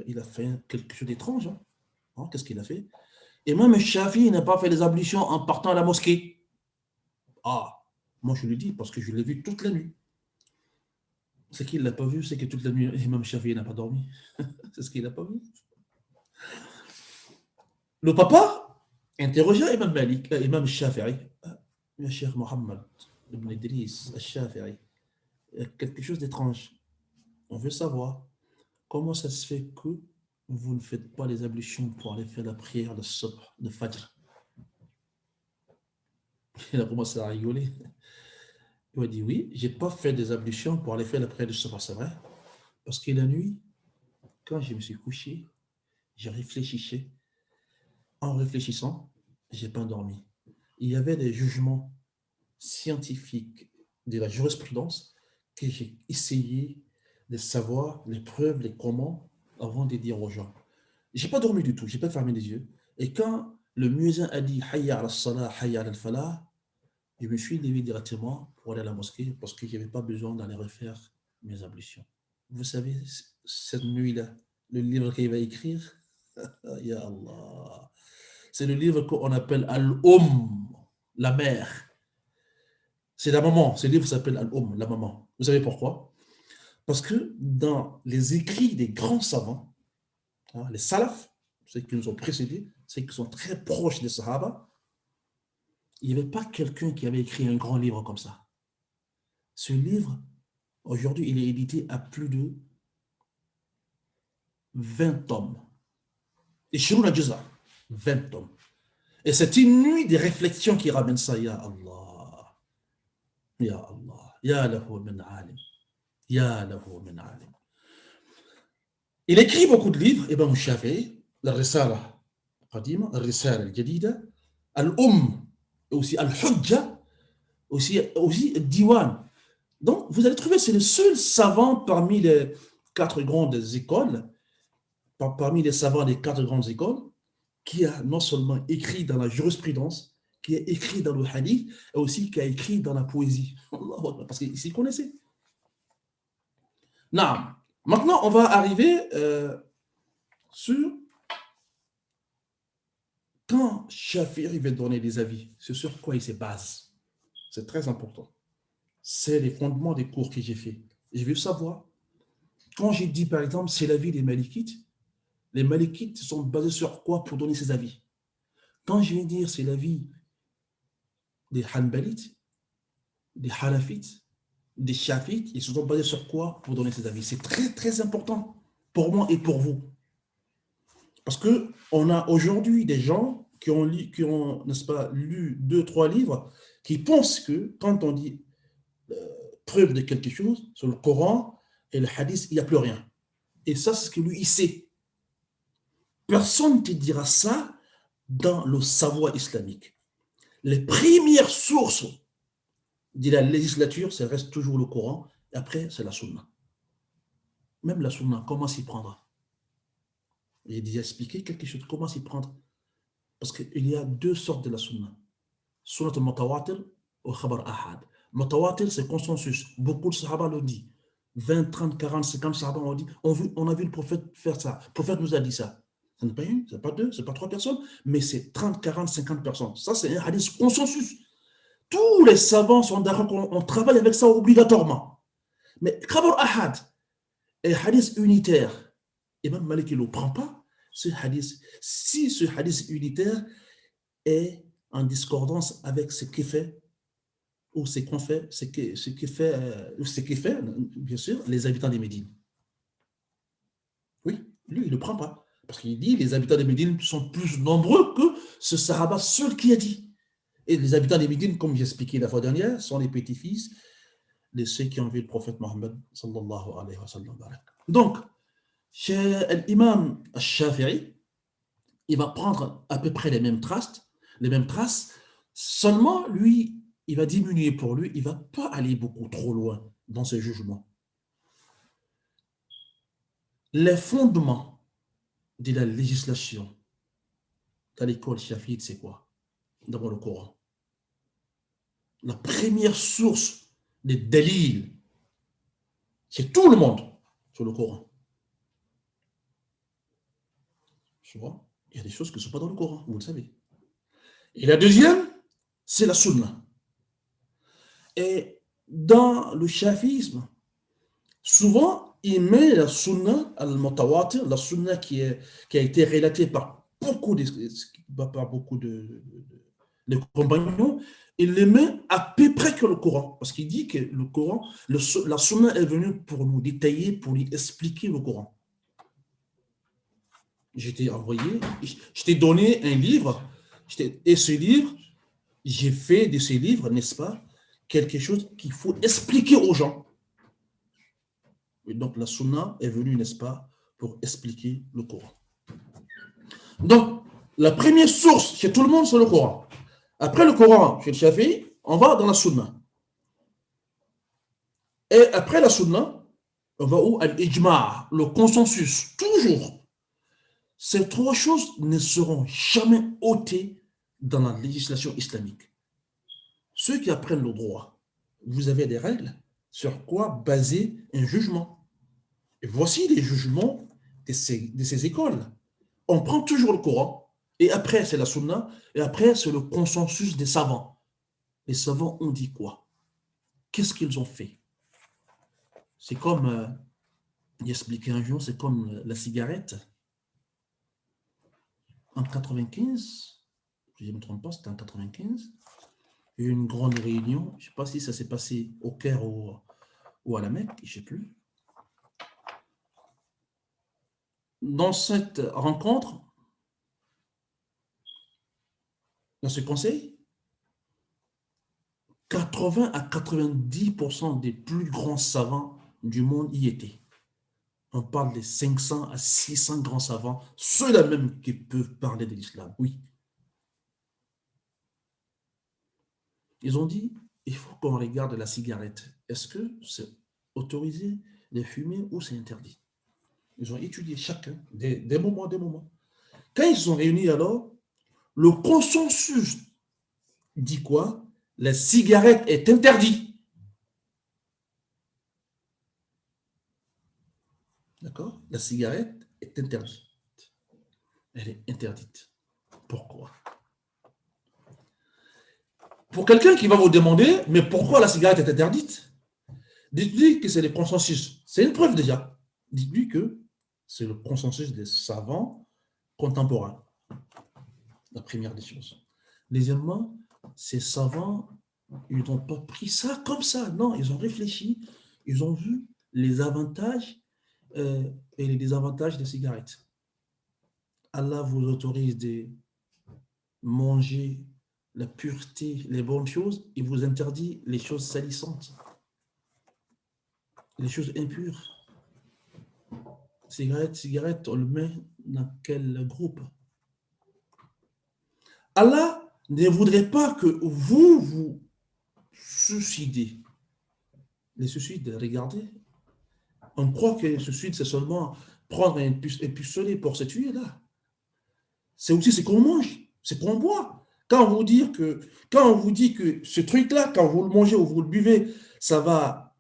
il a fait quelque chose d'étrange. Hein? Qu'est-ce qu'il a fait? Imam Shafi'i n'a pas fait les ablutions en partant à la mosquée. Ah, moi je lui dis parce que je l'ai vu toute la nuit. Ce qu'il n'a pas vu, c'est que toute la nuit, Imam Shafi'i n'a pas dormi. C'est ce qu'il n'a pas vu. Le papa interrogea Imam Malik, Imam Shafi'i. Ya Cheikh Mohammed ibn Idris al-Shafi'i, il y a quelque chose d'étrange. On veut savoir comment ça se fait que vous ne faites pas les ablutions pour aller faire la prière de Subh, de Fajr. Il a commencé à rigoler. Il m'a dit oui, j'ai pas fait des ablutions pour aller faire la prière de Subh, c'est vrai. Parce que la nuit, quand je me suis couché, j'ai réfléchi. En réfléchissant, j'ai pas dormi. Il y avait des jugements scientifiques de la jurisprudence que j'ai essayé de savoir les preuves, les comment, avant de dire aux gens. J'ai pas dormi du tout, j'ai pas fermé les yeux. Et quand le muezzin a dit Hayya ala salah, Hayya ala falah, je me suis levé directement pour aller à la mosquée parce que je n'avais pas besoin d'aller refaire mes ablutions. Vous savez, cette nuit-là, le livre qu'il va écrire, Ya Allah, c'est le livre qu'on appelle la mère. C'est la maman. Ce livre s'appelle la maman. Vous savez pourquoi? Parce que dans les écrits des grands savants, hein, les salafs, ceux qui nous ont précédés, ceux qui sont très proches des sahaba, il n'y avait pas quelqu'un qui avait écrit un grand livre comme ça. Ce livre, aujourd'hui, il est édité à plus de 20 tomes. Et chez nous, 20 tomes. Et c'est une nuit de réflexion qui ramène ça, Ya Allah. Ya Allah. Ya lahu min alim. Ya lahu min alim. Il écrit beaucoup de livres, Ibn Shafi'i, la Risala Qadima, la Risala al-Jadida, aussi Al-Hujja, aussi Diwan. Donc, vous allez trouver, c'est le seul savant parmi les 4 grandes écoles, parmi les savants des 4 grandes écoles, qui a non seulement écrit dans la jurisprudence, qui a écrit dans le hadith, et aussi qui a écrit dans la poésie. Parce qu'il s'y connaissait. Non. Maintenant, on va arriver sur quand Shafi'i va donner des avis, c'est sur quoi il se base. C'est très important. C'est les fondements des cours que j'ai fait. Je veux savoir, quand j'ai dit par exemple, c'est l'avis des Malikites, les Malikites sont basés sur quoi pour donner ces avis? Quand je vais dire c'est l'avis des Hanbalites, des Hanafites, des Shafi'ites, ils se sont basés sur quoi pour donner ces avis? C'est très très important pour moi et pour vous. Parce qu'on a aujourd'hui des gens qui ont n'est-ce pas, lu 2-3 livres, qui pensent que quand on dit preuve de quelque chose, sur le Coran et le hadith, il n'y a plus rien. Et ça, c'est ce que lui, il sait. Personne ne te dira ça dans le savoir islamique. Les premières sources de la législature, ça reste toujours le Coran, et après, c'est la Sunna. Même la Sunna, comment s'y prendre? J'ai déjà expliqué quelque chose, comment s'y prendre? Parce qu'il y a deux sortes de la Sunna. Sunnat al-Mutawatir ou Khabar Ahad. Mutawatir, c'est consensus. Beaucoup de Sahaba l'ont dit. 20, 30, 40, 50 Sahaba ont dit on a vu le prophète faire ça. Le prophète nous a dit ça. Ce n'est pas une, ce n'est pas deux, ce n'est pas trois personnes, mais c'est 30, 40, 50 personnes. Ça, c'est un hadith consensus. Tous les savants sont d'accord qu'on travaille avec ça obligatoirement. Mais Khabar Ahad et hadith unitaire, Imam Malik ne le prend pas, ce hadith. Si ce hadith unitaire est en discordance avec ce qui fait ou ce qu'on fait, ce qui fait, bien sûr, les habitants des Médines. Oui, lui, il ne le prend pas. Parce qu'il dit les habitants des Médines sont plus nombreux que ce Sahaba seul qui a dit. Et les habitants des Médines, comme j'ai expliqué la fois dernière, sont les petits-fils de ceux qui ont vu le prophète Mohammed sallallahu alayhi wa sallam. Donc, chez l'imam al-Shafi'i, il va prendre à peu près les mêmes traces, seulement lui, il va diminuer pour lui, il ne va pas aller beaucoup trop loin dans ses jugements. Les fondements de la législation dans l'école Shafi'ite, c'est quoi? D'abord le Coran. La première source de dalil, c'est tout le monde sur le Coran. Tu vois, il y a des choses qui ne sont pas dans le Coran, vous le savez. Et la deuxième, c'est la sunna. Et dans le shafisme, souvent, il met la sunna al-mutawatir, la sunna qui a été relatée par beaucoup de compagnons, il les met à peu près que le Coran. Parce qu'il dit que le Coran, la sunna est venue pour nous détailler, pour lui expliquer le Coran. Je t'ai envoyé, je t'ai donné un livre, et ce livre, j'ai fait de ce livre, n'est-ce pas, quelque chose qu'il faut expliquer aux gens. Et donc la sunna est venue, n'est-ce pas, pour expliquer le Coran. Donc, la première source chez tout le monde, c'est le Coran. Après le Coran, chez le Shafi'i, on va dans la sunna. Et après la sunna, on va où? Al-ijma', le consensus, toujours. Ces trois choses ne seront jamais ôtées dans la législation islamique. Ceux qui apprennent le droit, vous avez des règles sur quoi baser un jugement. Et voici les jugements de ces écoles. On prend toujours le Coran, et après c'est la sunna, et après c'est le consensus des savants. Les savants ont dit quoi? Qu'est-ce qu'ils ont fait? C'est comme, j'ai expliqué un jour, c'est comme la cigarette. En 95, si je ne me trompe pas, c'était en 95, il y a eu une grande réunion, je ne sais pas si ça s'est passé au Caire ou à la Mecque, je ne sais plus. Dans cette rencontre, dans ce conseil, 80 à 90% des plus grands savants du monde y étaient. On parle de 500 à 600 grands savants, ceux-là même qui peuvent parler de l'islam, oui. Ils ont dit, il faut qu'on regarde la cigarette. Est-ce que c'est autorisé de fumer ou c'est interdit? Ils ont étudié chacun, des moments. Quand ils sont réunis alors, le consensus dit quoi? La cigarette est interdite. D'accord? La cigarette est interdite. Elle est interdite. Pourquoi? Pour quelqu'un qui va vous demander, mais pourquoi la cigarette est interdite? Dites-lui que c'est le consensus. C'est une preuve déjà. Dites-lui que c'est le consensus des savants contemporains. La première des choses. Deuxièmement, ces savants, ils n'ont pas pris ça comme ça. Non, ils ont réfléchi. Ils ont vu les avantages et les désavantages des cigarettes. Allah vous autorise de manger la pureté, les bonnes choses, il vous interdit les choses salissantes, les choses impures. Cigarette, on le met dans quel groupe? Allah ne voudrait pas que vous vous suicidez. Les suicides, regardez, on croit que le suicide, c'est seulement prendre un pistolet pour se tuer, là. C'est aussi ce qu'on mange, ce qu'on boit. Quand on vous dit que ce truc-là, quand vous le mangez ou vous le buvez, ça va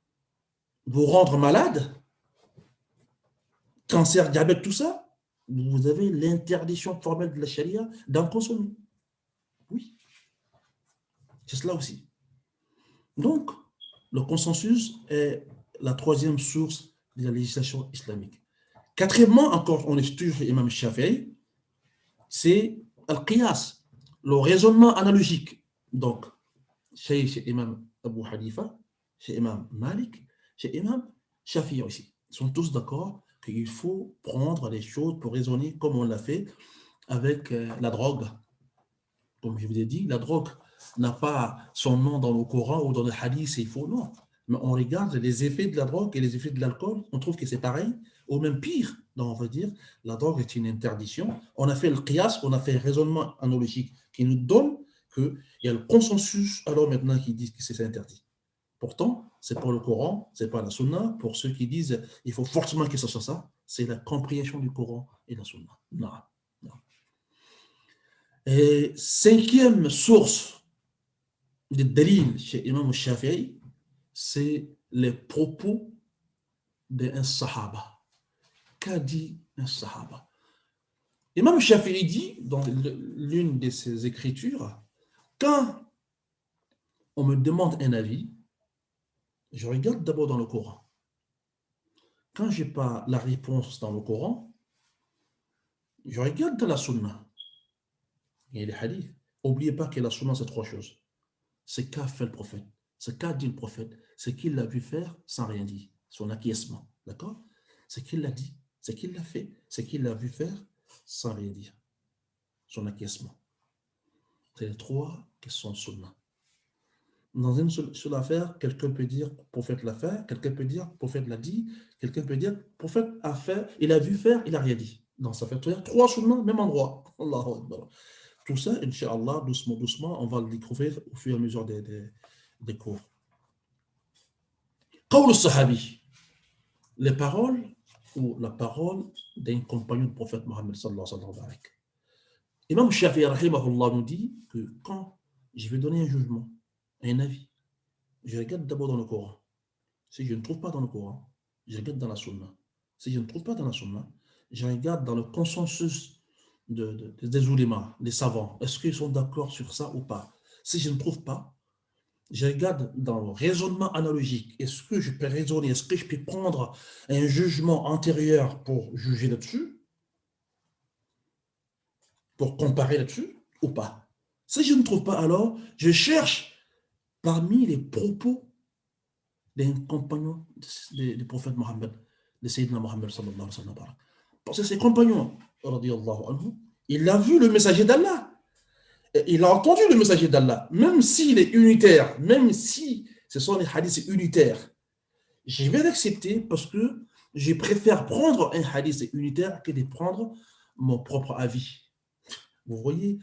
vous rendre malade, cancer, diabète, tout ça, vous avez l'interdiction formelle de la charia d'en consommer. Oui, c'est cela aussi. Donc, le consensus est la troisième source de la législation islamique. Quatrièmement, encore, on est toujours chez Imam Shafi'i, c'est al-qiyas, le raisonnement analogique. Donc, chez Imam Abu Hanifa, chez Imam Malik, chez Imam Shafi'i aussi. Ils sont tous d'accord qu'il faut prendre les choses pour raisonner comme on l'a fait avec la drogue. Comme je vous ai dit, la drogue n'a pas son nom dans le Coran ou dans le hadith, c'est faux, non. Mais on regarde les effets de la drogue et les effets de l'alcool, on trouve que c'est pareil, ou même pire. Donc on va dire, la drogue est une interdiction. On a fait le qiyas, on a fait un raisonnement analogique qui nous donne qu'il y a le consensus alors maintenant qui dit que c'est interdit. Pourtant, c'est pas le Coran, c'est pas la Sunna. Pour ceux qui disent il faut forcément que ce soit ça, c'est la compréhension du Coran et la Sunna. Non, non. Et cinquième source de dalil chez Imam Shafi'i, c'est les propos d'un sahaba. Qu'a dit un sahaba? Imam Shafi'i dit dans l'une de ses écritures, quand on me demande un avis, je regarde d'abord dans le Coran. Quand je n'ai pas la réponse dans le Coran, je regarde dans la Sunna et les hadiths. N'oubliez pas que la Sunna, c'est trois choses. C'est qu'a fait le prophète, c'est qu'a dit le prophète, c'est qu'il l'a vu faire sans rien dire, son acquiescement. D'accord? C'est qu'il l'a dit, c'est qu'il l'a fait, c'est qu'il l'a vu faire sans rien dire, son acquiescement. C'est les trois qui sont Sunna. Dans une seule affaire, quelqu'un peut dire prophète l'a fait, quelqu'un peut dire prophète l'a dit, quelqu'un peut dire prophète a fait, il a vu faire, il n'a rien dit. Donc ça fait trois Sunna, même endroit. Allahu Akbar. Tout ça, Inch'Allah, doucement, doucement, on va le découvrir au fur et à mesure des cours. Qawl sahabi, les paroles ou la parole d'un compagnon du prophète Mohammed sallallahu alayhi wa sallam. Imam Shafi'i rahimahullah nous dit que quand je vais donner un jugement, un avis, je regarde d'abord dans le Coran. Si je ne trouve pas dans le Coran, je regarde dans la Sunna. Si je ne trouve pas dans la Sunna, je regarde dans le consensus des oulémas, des savants. Est-ce qu'ils sont d'accord sur ça ou pas? Si je ne trouve pas, je regarde dans le raisonnement analogique. Est-ce que je peux raisonner? Est-ce que je peux prendre un jugement antérieur pour juger là-dessus? Pour comparer là-dessus ou pas? Si je ne trouve pas, alors je cherche parmi les propos d'un compagnon du prophète Mohammed, de Sayyidina Mohammed sallallahu alayhi wa sallam. Parce que ses compagnons, radiyallahu anhu, il a vu le messager d'Allah. Il a entendu le messager d'Allah, même s'il est unitaire, même si ce sont les hadiths unitaires, je vais l'accepter parce que je préfère prendre un hadith unitaire que de prendre mon propre avis. Vous voyez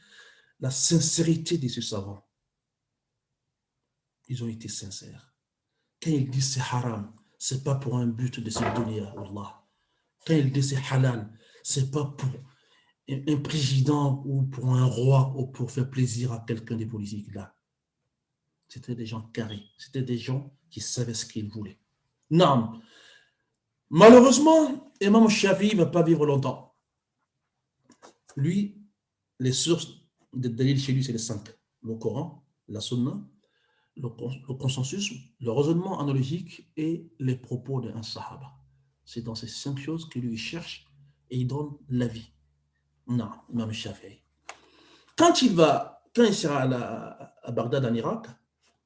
la sincérité de ces savants. Ils ont été sincères. Quand ils disent c'est haram, c'est pas pour un but de se donner à Allah. Quand ils disent c'est halal, c'est pas pour un président ou pour un roi ou pour faire plaisir à quelqu'un des politiques là. C'était des gens carrés. C'était des gens qui savaient ce qu'ils voulaient. Non. Malheureusement, Imam Shafi'i ne va pas vivre longtemps. Lui, les sources de dalil chez lui, c'est les cinq. Le Coran, la Sunna, le consensus, le raisonnement analogique et les propos d'un sahaba. C'est dans ces cinq choses que lui cherche et il donne l'avis. Non, Imam Shafi'i. Quand il sera à Bagdad, en Irak,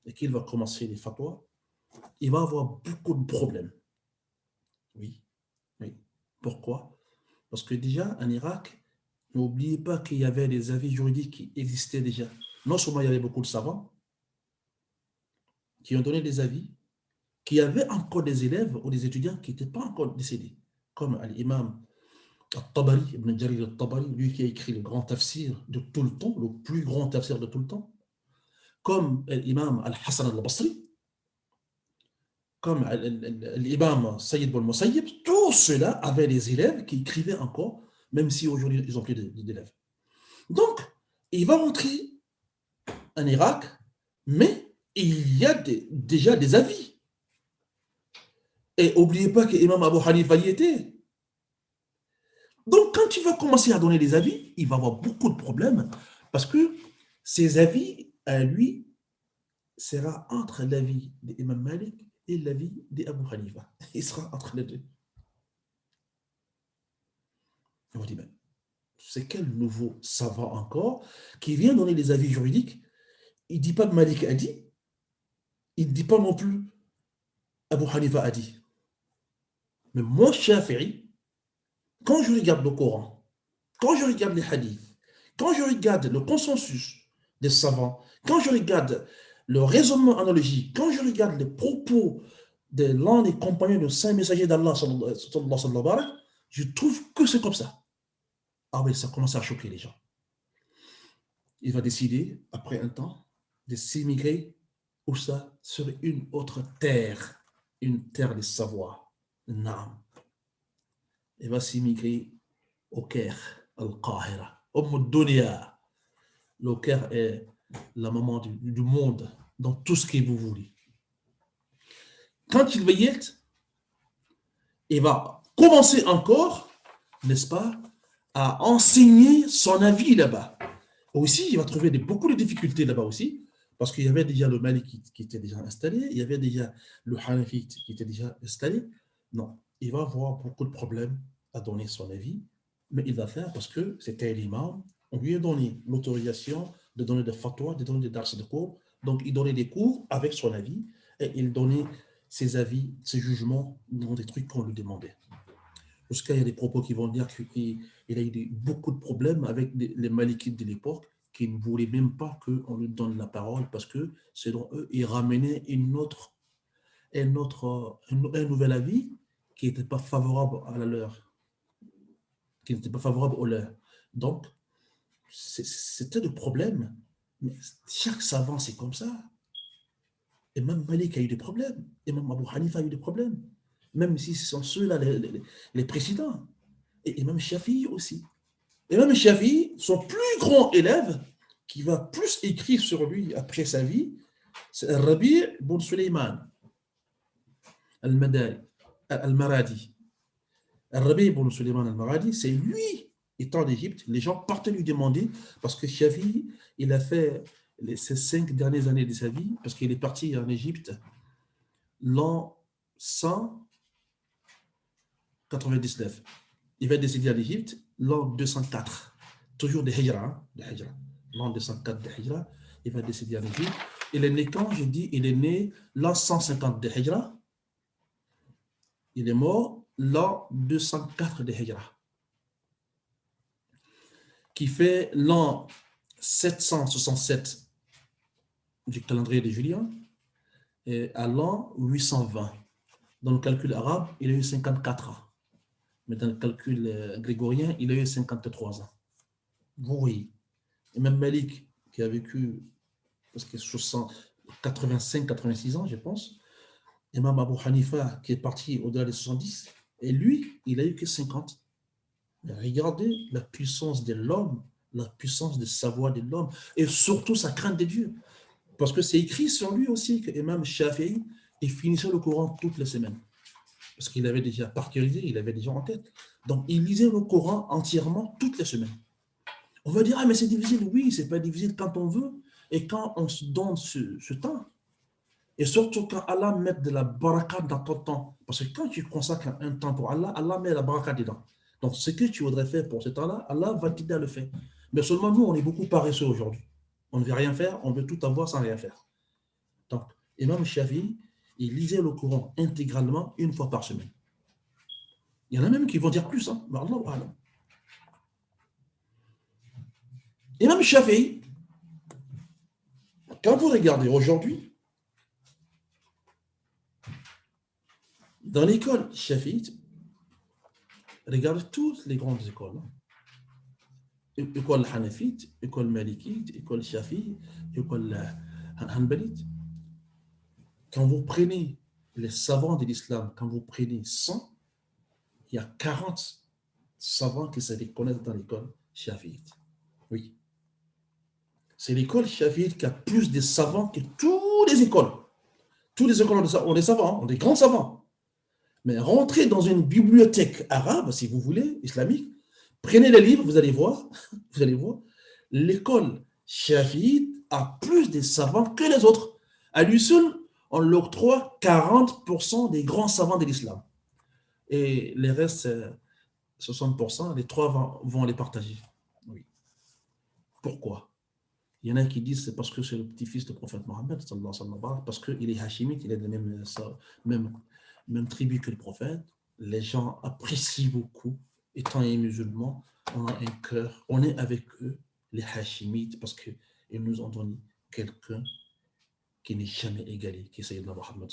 et qu'il va commencer les fatwas, il va avoir beaucoup de problèmes. Oui, oui. Pourquoi? Parce que déjà, en Irak, n'oubliez pas qu'il y avait des avis juridiques qui existaient déjà. non seulement il y avait beaucoup de savants qui ont donné des avis, qui avaient encore des élèves ou des étudiants qui n'étaient pas encore décédés, comme l'imam Al-Tabari, Ibn Jarir Al-Tabari, lui qui a écrit le grand tafsir de tout le temps, le plus grand tafsir de tout le temps, comme l'imam Al-Hassan Al-Basri, comme l'imam Sayyid Al-Musayyib, tous ceux-là avaient des élèves qui écrivaient encore, même si aujourd'hui ils n'ont plus d'élèves. Donc, il va rentrer en Irak, mais il y a déjà des avis. Et n'oubliez pas que l'imam Abu Hanifa y était. Donc, quand il va commencer à donner des avis, il va avoir beaucoup de problèmes parce que ses avis, à lui, sera entre l'avis d'Imam Malik et l'avis d'Abu Hanifa. Il sera entre les deux. On dit, ben, c'est quel nouveau savant encore qui vient donner des avis juridiques? Il ne dit pas que Malik a dit, il ne dit pas non plus Abu Hanifa a dit. Mais moi, Shafi'i, quand je regarde le Coran, quand je regarde les hadiths, quand je regarde le consensus des savants, quand je regarde le raisonnement analogique, quand je regarde les propos de l'un des compagnons de saint messager d'Allah, je trouve que c'est comme ça. Ah oui, ça commence à choquer les gens. Il va décider, après un temps, de s'émigrer où ça serait une autre terre, une terre de savoir, une âme. Il va s'émigrer au Caire, Al-Qahira, Dunya. Le Caire est la maman du monde, dans tout ce que vous voulez. Quand il va y être, il va commencer encore, n'est-ce pas, à enseigner son avis là-bas. Aussi, il va trouver beaucoup de difficultés là-bas aussi, parce qu'il y avait déjà le Malik qui était déjà installé, il y avait déjà le Hanafi qui était déjà installé. Non, il va avoir beaucoup de problèmes à donner son avis, mais il va faire parce que c'était l'imam, on lui a donné l'autorisation de donner des fatwas, de donner des dars de cours, donc il donnait des cours avec son avis, et il donnait ses avis, ses jugements dans des trucs qu'on lui demandait. Jusqu'à il y a des propos qui vont dire qu'il a eu beaucoup de problèmes avec les Malikites de l'époque qui ne voulaient même pas qu'on lui donne la parole parce que, selon eux, ils ramenaient un nouvel avis qui n'était pas favorable à la leur, qui n'était pas favorable au leur. Donc, c'était le problème. Mais chaque savant, c'est comme ça. Et même Malik a eu des problèmes. Et même Abu Hanifa a eu des problèmes. Même si ce sont ceux-là les précédents. Et même Shafi'i aussi. Et même Shafi'i, son plus grand élève, qui va plus écrire sur lui après sa vie, c'est Rabi' ibn Sulaiman al-Maradi. Rabi' ibn Sulaiman al-Maradi, c'est lui, étant en Égypte, les gens partaient lui demander, parce que Shafi'i, il a fait ces 5 dernières années de sa vie, parce qu'il est parti en Égypte l'an 199. Il va décéder en Égypte l'an 204. Toujours de Hijra, l'an 204 de Hijra, il va décéder en Égypte. Il est né quand? Je dis, il est né l'an 150 de Hijra. Il est mort l'an 204 de Hijra, qui fait l'an 767 du calendrier de Julien et à l'an 820. Dans le calcul arabe, il a eu 54 ans. Mais dans le calcul grégorien, il a eu 53 ans. Vous voyez. Et même Malik, qui a vécu parce que 85-86 ans, je pense, et même Abu Hanifa, qui est parti au-delà des 70, et lui, il a eu que 50. Mais regardez la puissance de l'homme, la puissance de savoir de l'homme, et surtout sa crainte de Dieu. Parce que c'est écrit sur lui aussi que Imam Shafi'i, il finissait le Coran toutes les semaines. Parce qu'il avait déjà parcourisé, il avait déjà en tête. Donc, il lisait le Coran entièrement toutes les semaines. On va dire, ah, mais c'est difficile. Oui, c'est pas difficile quand on veut et quand on se donne ce temps. Et surtout quand Allah met de la baraka dans ton temps. Parce que quand tu consacres un temps pour Allah, Allah met la baraka dedans. Donc, ce que tu voudrais faire pour ce temps-là, Allah va t'aider à le faire. Mais seulement nous, on est beaucoup paresseux aujourd'hui. On ne veut rien faire, on veut tout avoir sans rien faire. Donc, Imam Shafi'i, il lisait le Coran intégralement une fois par semaine. Il y en a même qui vont dire plus, hein, mais Allah. Imam Shafi'i, Quand vous regardez aujourd'hui, dans l'école Shafi'ite, regardez toutes les grandes écoles. École Hanafite, école Malikite, école Shafi'i, école Hanbalite. Quand vous prenez les savants de l'islam, quand vous prenez 100, il y a 40 savants qui se connaissent dans l'école Shafi'ite. Oui. C'est l'école Shafi'ite qui a plus de savants que toutes les écoles. Toutes les écoles ont des savants, ont des grands savants. Mais rentrez dans une bibliothèque arabe, si vous voulez, islamique, prenez les livres, vous allez voir, l'école Shafi'ite a plus de savants que les autres. À lui seul, on l'octroie 40% des grands savants de l'islam. Et les restes, 60%, les trois vont les partager. Oui. Pourquoi? Il y en a qui disent c'est parce que c'est le petit-fils du prophète Mohammed, parce qu'il est hachimite, il est de la même tribu que le prophète. Les gens apprécient beaucoup, étant musulmans, on a un cœur, on est avec eux, les hachimites, parce qu'ils nous ont donné quelqu'un qui n'est jamais égalé, qui est Sayyidina Mohammed.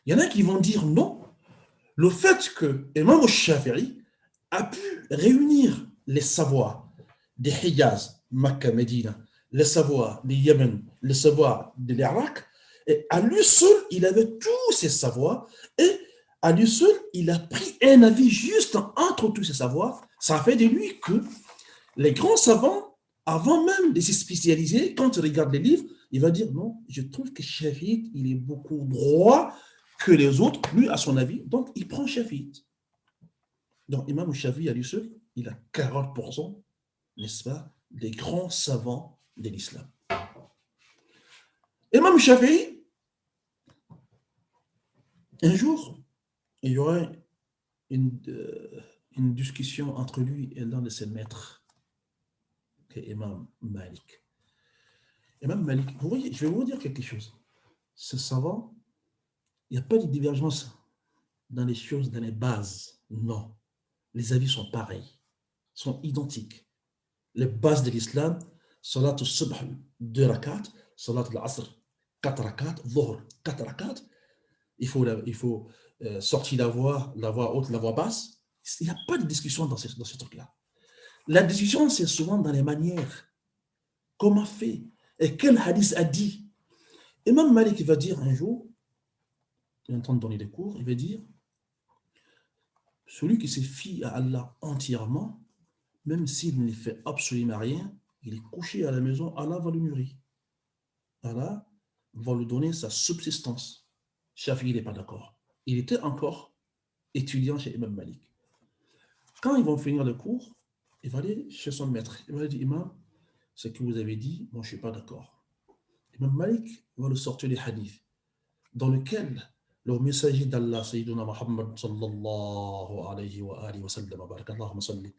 Il y en a qui vont dire non, le fait que Imam Shafi'i a pu réunir les savoirs des Hijaz, Makkah, Médina, les savoirs du Yémen, les savoirs de l'Irak, et à lui seul, il avait tous ces savoirs, et à lui seul, il a pris un avis juste entre tous ces savoirs. Ça fait de lui que les grands savants, avant même de se spécialiser, quand tu regardes les livres, il va dire non, je trouve que Shafi'i, il est beaucoup droit que les autres, lui, à son avis, donc il prend Shafi'i. Donc Imam Shafi'i, à lui seul, il a 40%, n'est-ce pas, des grands savants de l'islam. Imam Shafi'i, un jour, il y aurait une discussion entre lui et l'un de ses maîtres, qui est Imam Malik. Imam Malik, vous voyez, je vais vous dire quelque chose. Ce savant, il n'y a pas de divergence dans les choses, dans les bases. Non. Les avis sont pareils, sont identiques. Les bases de l'islam, salat al-subh, 2 rakats, salat al-asr, 4 rakats, dhuhr, 4 rakats. Il faut sortir la voix haute, la voix basse. Il n'y a pas de discussion dans ce truc-là. La discussion, c'est souvent dans les manières. Comment fait et quel hadith a dit. Imam Malik va dire un jour, il est en train de donner des cours, il va dire celui qui se fie à Allah entièrement, même s'il ne fait absolument rien, il est couché à la maison, Allah va le nourrir. Allah va lui donner sa subsistance. Shafi'i n'est pas d'accord. Il était encore étudiant chez Imam Malik. Quand ils vont finir le cours, il va aller chez son maître. Il va dire, Imam, ce que vous avez dit, moi je ne suis pas d'accord. Imam Malik va le sortir des hadiths dans lequel le messager d'Allah, Sayyiduna Muhammad sallallahu alayhi wa alihi wa sallam, barakallahu salli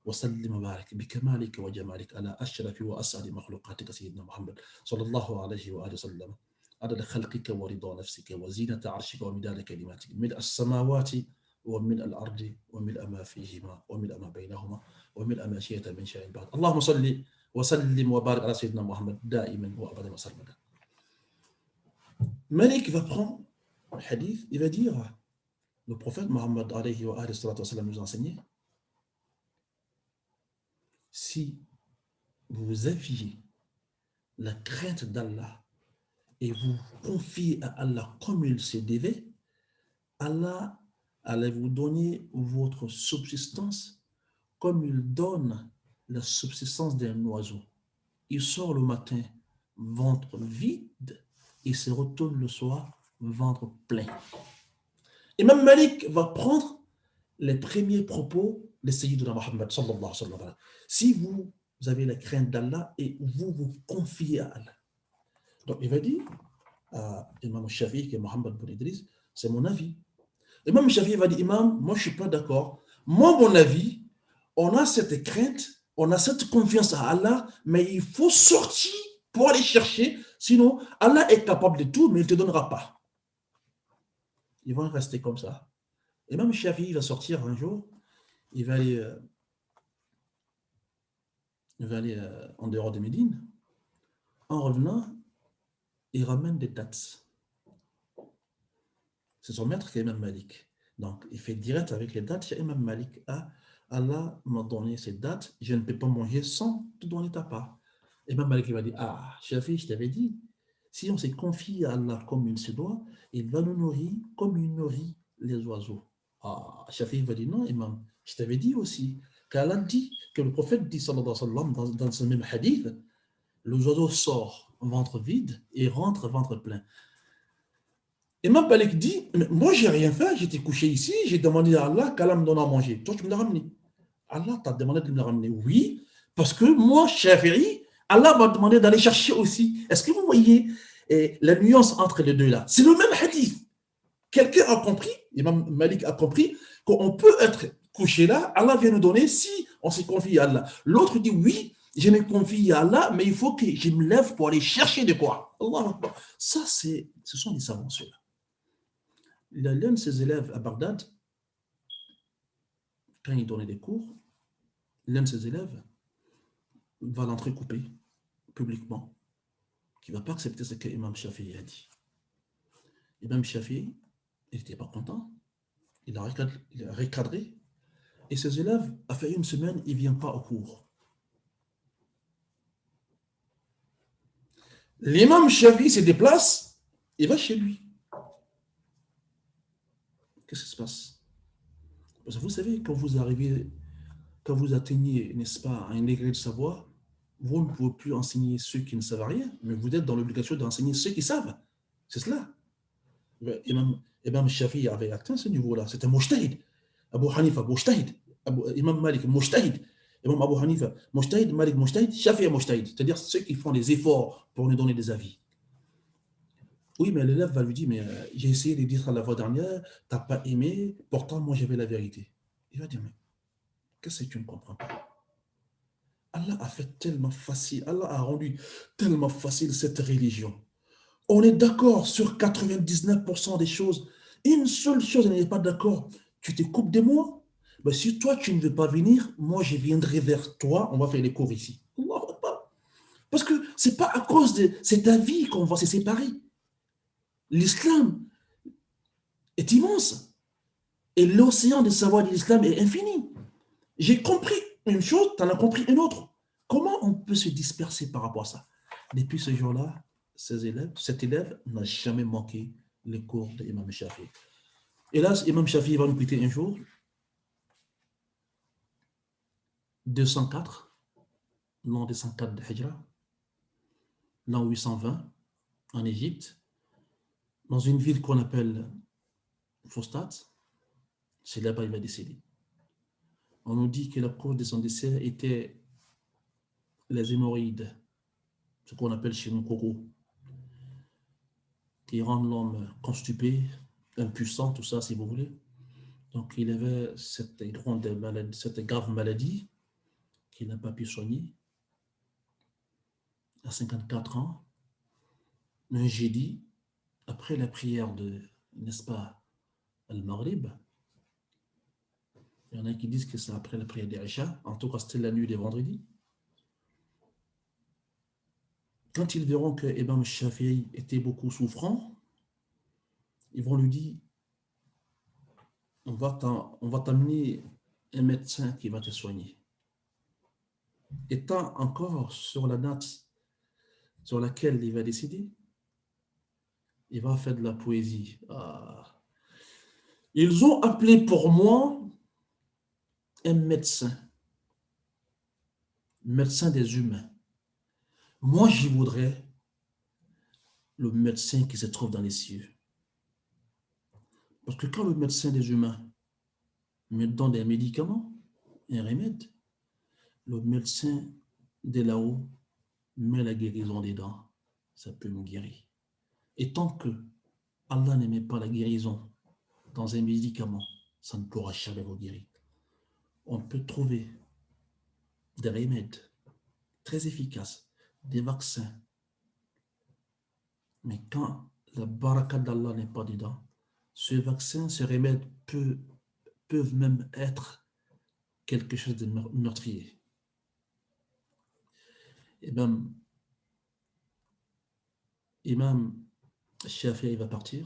وسلم وبارك بكمالك وجمالك على أشرف وأسعد مخلوقاتك سيدنا محمد صلى الله عليه وآله وسلم عدد خلقك ورضا نفسك وزينة عرشك ومداد كلماتك ملء السماوات وملء الأرض وملء ما فيهما وملء ما بينهما وملء ما شئت من شيء بعد اللهم صل وسلم وبارك على سيدنا محمد دائما وأبدا وسرمدا. Malik va prendre le hadith, il va dire le prophète Mohammed alayhi wa sallam nous a enseigné si vous aviez la crainte d'Allah et vous confiez à Allah comme il se devait, Allah allait vous donner votre subsistance comme il donne la subsistance d'un oiseau. Il sort le matin, ventre vide, et se retourne le soir, ventre plein. Et même Malik va prendre les premiers propos de Sayyidina Muhammad sallallahu alayhi wa sallam. Si vous avez la crainte d'Allah et vous vous confiez à Allah. Donc il va dire à Imam Shafi'i, qui est Mohammed bin Idris, c'est mon avis. Imam Shafi'i va dire, Imam, moi je ne suis pas d'accord. Moi, mon avis, on a cette crainte, on a cette confiance à Allah, mais il faut sortir pour aller chercher, sinon Allah est capable de tout, mais il ne te donnera pas. Ils vont rester comme ça. Imam Shafi'i va sortir un jour, il va aller en dehors de Médine. En revenant, il ramène des dates. C'est son maître qui est Imam Malik. Donc, il fait direct avec les dates chez Imam Malik. Ah, Allah m'a donné ces dates, je ne peux pas manger sans te donner ta part. Imam Malik il va dire, ah, Shafi, je t'avais dit, si on s'est confié à Allah comme il se doit, il va nous nourrir comme il nourrit les oiseaux. Ah, Shafi va dire, non, Imam, je t'avais dit aussi qu'Allah dit, que le prophète dit, sallallahu alayhi wa sallam, dans ce même hadith, le oiseau sort ventre vide et rentre ventre plein. Imam Malik dit, moi j'ai rien fait, j'étais couché ici, j'ai demandé à Allah qu'Allah me donne à manger. Toi tu me l'as ramené. Allah t'a demandé de me le ramener. Oui, parce que moi, Shafi'i, Allah m'a demandé d'aller chercher aussi. Est-ce que vous voyez la nuance entre les deux là? C'est le même hadith. Quelqu'un a compris, Imam Malik a compris, qu'on peut être couché là, Allah vient nous donner si on s'est confié à Allah. L'autre dit oui, je me confie à Allah, mais il faut que je me lève pour aller chercher de quoi. Allah, ça, ce sont des savants ceux-là. L'un de ses élèves à Bagdad, quand il donnait des cours, l'un de ses élèves va l'entrecouper publiquement, qui ne va pas accepter ce que Imam Shafi'i a dit. Imam Shafi'i, il n'était pas content, il a recadré, et ses élèves, a fait une semaine, il ne vient pas au cours. L'imam Shafi'i se déplace, il va chez lui. Qu'est-ce qui se passe? Parce que vous savez, quand vous arrivez, quand vous atteignez, n'est-ce pas, un degré de savoir, vous ne pouvez plus enseigner ceux qui ne savent rien, mais vous êtes dans l'obligation d'enseigner ceux qui savent. C'est cela. Imam Shafi'i avait atteint ce niveau-là. C'était Mujtahid. Abu Hanifa, Mujtahid. Imam Malik, Mujtahid. Imam Abu Hanifa, Mujtahid. Malik, Mujtahid. Shafi'i, Mujtahid. C'est-à-dire ceux qui font des efforts pour nous donner des avis. Oui, mais l'élève va lui dire, mais j'ai essayé de dire à la fois dernière, tu n'as pas aimé, pourtant moi j'avais la vérité. Il va dire, mais qu'est-ce que tu ne comprends pas? Allah a fait tellement facile, Allah a rendu tellement facile cette religion. On est d'accord sur 99% des choses. Une seule chose, on n'est pas d'accord. Tu te coupes de moi. Ben, si toi, tu ne veux pas venir, moi, je viendrai vers toi. On va faire les cours ici. Parce que ce n'est pas à cause de cet avis qu'on va se séparer. L'islam est immense. Et l'océan de savoir de l'islam est infini. J'ai compris une chose, tu en as compris une autre. Comment on peut se disperser par rapport à ça? Depuis ce jour-là, cet élève n'a jamais manqué les cours de Imam Shafi'i. Hélas, Imam Shafi'i va nous quitter un jour, 204, l'an 204 de Hijra, l'an 820, en Égypte, dans une ville qu'on appelle Fostat. C'est là-bas qu'il va décéder. On nous dit que la cause de son décès était les hémorroïdes, ce qu'on appelle chez nous coco, qui rendent l'homme constipé, impuissant, tout ça, si vous voulez. Donc, il avait cette grave maladie qu'il n'a pas pu soigner. À 54 ans, un jeudi, après la prière de, n'est-ce pas, Al-Maghrib, il y en a qui disent que c'est après la prière d'Aïcha, en tout cas c'était la nuit des vendredis. Quand ils verront que Imam Shafi'i était beaucoup souffrant, ils vont lui dire, on va t'amener un médecin qui va te soigner. Étant encore sur la date sur laquelle il va décider, il va faire de la poésie. Ah. Ils ont appelé pour moi un médecin des humains. Moi, j'y voudrais le médecin qui se trouve dans les cieux. Parce que quand le médecin des humains me donne des médicaments, un remède, le médecin de là-haut met la guérison dedans, ça peut me guérir. Et tant que Allah ne met pas la guérison dans un médicament, ça ne pourra jamais vous guérir. On peut trouver des remèdes très efficaces, des vaccins, mais quand la baraka d'Allah n'est pas dedans, ce vaccin, ce remède peuvent même être quelque chose de meurtrier. Et même, Imam Shafi'i va partir,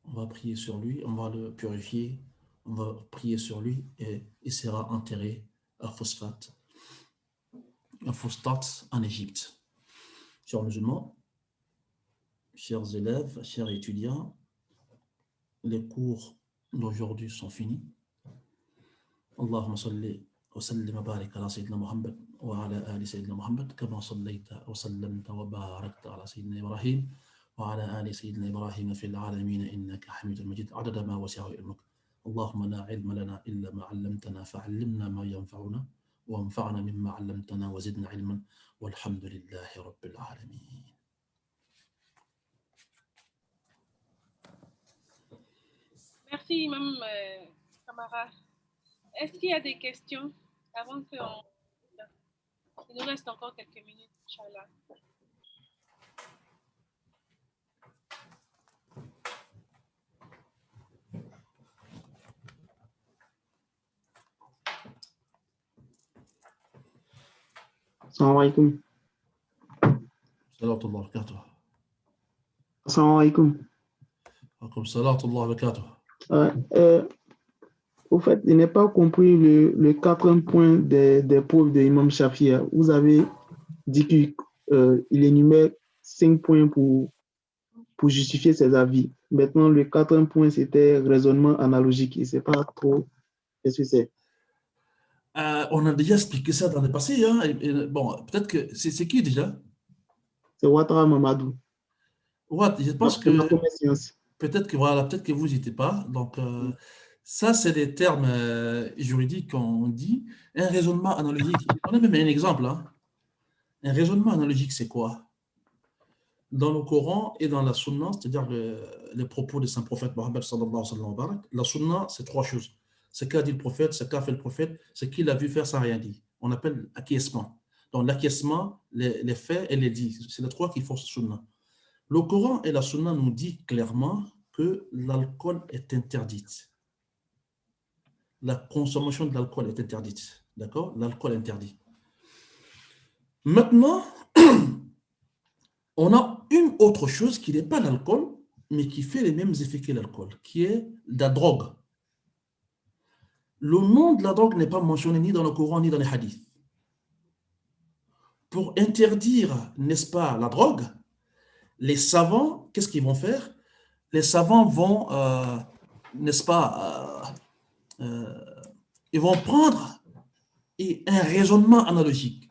on va prier sur lui, on va le purifier, on va prier sur lui et il sera enterré à Fosfat en Égypte. Chers musulmans, chers élèves, chers étudiants, les cours d'aujourd'hui sont finis. Allahumma salli wa sallim wa barik ala Sayyidina Muhammad wa ala ali Sayyidina Muhammad kama sallaita wa sallamta wa barakta ala Sayyidina Ibrahim wa ala ali Sayyidina Ibrahim fil alamin innaka Hamidul Majid adada ma wasi'a ilmuk. Allahumma la ilma lana illa ma 'allamtana fa'allimna ma yanfa'una وانفعنا مما علمتنا وزدنا علما والحمد لله رب العالمين. Merci, Imam Kamara. Est-ce qu'il y a des questions avant qu'on... Il nous reste encore quelques minutes, Inch'Allah. Assalamu alaikum. Salatullah wa barakatuh. Assalamu alaikum. Alaykum salatullah wa barakatuh. Au fait, je n'ai pas compris le quatrième point des preuves de l'imam Shafi'i. Vous avez dit qu'il énumère 5 points pour justifier ses avis. Maintenant, le quatrième point, c'était raisonnement analogique. Je ne sais pas trop ce que c'est. On a déjà expliqué ça dans le passé. Hein. Bon, peut-être que c'est qui déjà? C'est Ouattara Mamadou. Je pense que peut-être que vous n'y étiez pas. Donc, ça, c'est des termes juridiques qu'on dit. Un raisonnement analogique. On a même un exemple. Hein. Un raisonnement analogique, c'est quoi? Dans le Coran et dans la Sunna, c'est-à-dire les propos de Saint-Prophète Mohammed sallallahu alayhi wa sallam, la Sunna, c'est 3 choses. C'est qu'a dit le prophète, c'est qu'a fait le prophète, c'est qu'il a vu faire sans rien dire. On appelle acquiescement. Donc l'acquiescement, les faits et les dits, c'est les 3 qui font ce Sunna. Le Coran et la Sunna nous disent clairement que l'alcool est interdite. La consommation de l'alcool est interdite. D'accord? L'alcool est interdit. Maintenant, on a une autre chose qui n'est pas l'alcool, mais qui fait les mêmes effets que l'alcool, qui est la drogue. Le nom de la drogue n'est pas mentionné ni dans le Coran ni dans les hadiths. Pour interdire, n'est-ce pas, la drogue, les savants, qu'est-ce qu'ils vont faire? Les savants vont, n'est-ce pas, ils vont prendre un raisonnement analogique.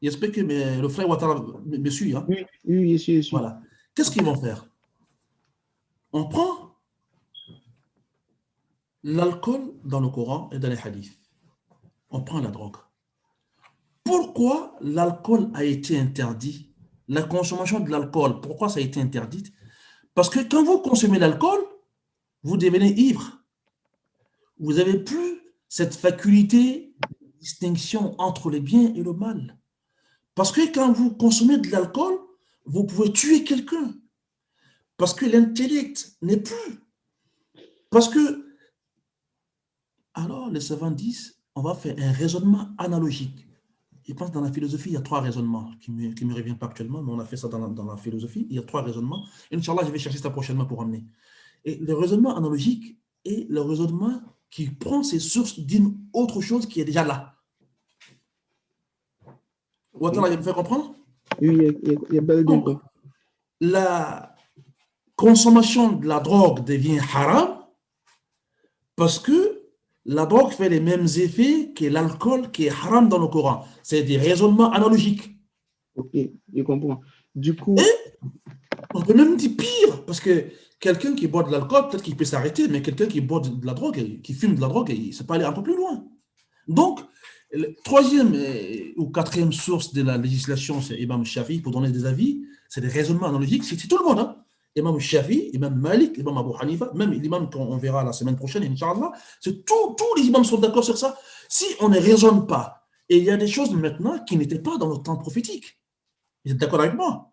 J'espère que le frère Ouattara me suit. Hein? Oui, je suis. Voilà. Qu'est-ce qu'ils vont faire? On prend l'alcool dans le Coran et dans les hadiths. On prend la drogue. Pourquoi l'alcool a été interdit? La consommation de l'alcool, pourquoi ça a été interdit? Parce que quand vous consommez l'alcool, vous devenez ivre. Vous n'avez plus cette faculté de distinction entre le bien et le mal. Parce que quand vous consommez de l'alcool, vous pouvez tuer quelqu'un. Parce que l'intellect n'est plus. Parce que, alors les savants disent, on va faire un raisonnement analogique. Je pense que dans la philosophie, il y a 3 raisonnements qui ne me reviennent pas actuellement, mais on a fait ça dans la philosophie. Il y a 3 raisonnements. Inch'Allah, je vais chercher ça prochainement pour amener. Et le raisonnement analogique est le raisonnement qui prend ses sources d'une autre chose qui est déjà là. Ouattara, il me fait comprendre? Oui, il y a bel bien. Donc, la consommation de la drogue devient haram parce que la drogue fait les mêmes effets que l'alcool qui est haram dans le Coran. C'est des raisonnements analogiques. Ok, je comprends. Du coup... Et on peut même dire pire, parce que quelqu'un qui boit de l'alcool, peut-être qu'il peut s'arrêter, mais quelqu'un qui boit de la drogue, qui fume de la drogue, il ne sait pas aller un peu plus loin. Donc, la 3e ou 4e source de la législation, c'est Imam Shafi'i, pour donner des avis, c'est des raisonnements analogiques, c'est tout le monde. Hein? Imam Shafi'i, Imam Malik, Imam Abu Hanifa, même l'imam qu'on verra la semaine prochaine, Inch'Allah, c'est tous les imams sont d'accord sur ça. Si on ne raisonne pas, et il y a des choses maintenant qui n'étaient pas dans le temps prophétique. Vous êtes d'accord avec moi?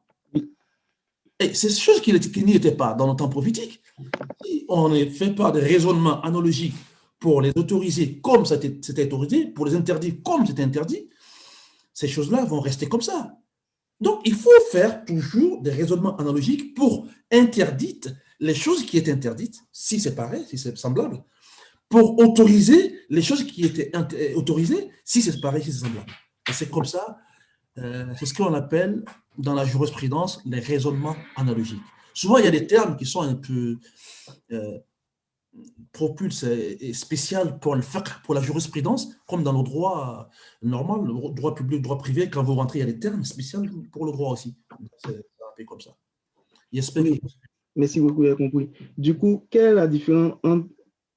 Et ces choses qui n'y étaient pas dans le temps prophétique, si on ne fait pas de raisonnement analogique pour les autoriser comme c'était autorisé, pour les interdire comme c'était interdit, ces choses-là vont rester comme ça. Donc, il faut faire toujours des raisonnements analogiques pour interdire les choses qui étaient interdites, si c'est pareil, si c'est semblable, pour autoriser les choses qui étaient autorisées, si c'est pareil, si c'est semblable. Et c'est comme ça, c'est ce qu'on appelle dans la jurisprudence les raisonnements analogiques. Souvent, il y a des termes qui sont un peu propulse et spécial pour le fiqh, pour la jurisprudence, comme dans le droit normal, le droit public, le droit privé, quand vous rentrez, il y a des termes spéciaux pour le droit aussi. C'est un peu comme ça. Oui, merci beaucoup, j'ai compris. Du coup, quelle est la différence entre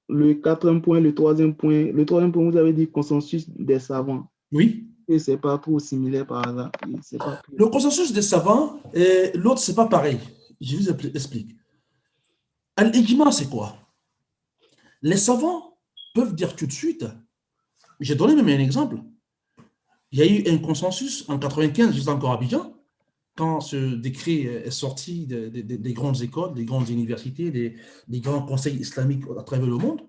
le quatrième point, le troisième point? Le troisième point, vous avez dit consensus des savants. Oui. Et c'est pas trop similaire par hasard. Pas trop... Le consensus des savants, et l'autre, c'est pas pareil. Je vous explique. Al-Ijma, c'est quoi? Les savants peuvent dire tout de suite, j'ai donné même un exemple, il y a eu un consensus en 95, juste encore à Abidjan, quand ce décret est sorti des grandes écoles, des grandes universités, des grands conseils islamiques à travers le monde,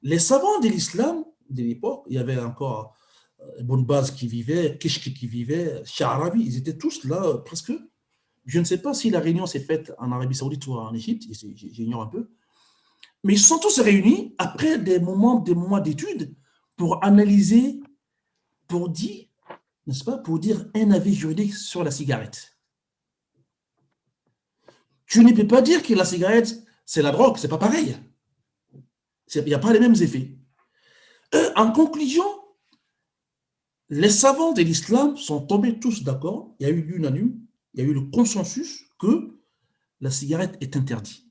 les savants de l'islam de l'époque, il y avait encore Ibn Baz qui vivait, Kishki qui vivait, Sha'arabi, ils étaient tous là presque. Je ne sais pas si la réunion s'est faite en Arabie Saoudite ou en Égypte, j'ignore un peu, mais ils sont tous réunis après des mois d'études pour analyser, pour dire, n'est-ce pas, pour dire un avis juridique sur la cigarette. Tu ne peux pas dire que la cigarette, c'est la drogue, c'est pas pareil. Il n'y a pas les mêmes effets. En conclusion, les savants de l'islam sont tombés tous d'accord, il y a eu l'unanime, il y a eu le consensus que la cigarette est interdite.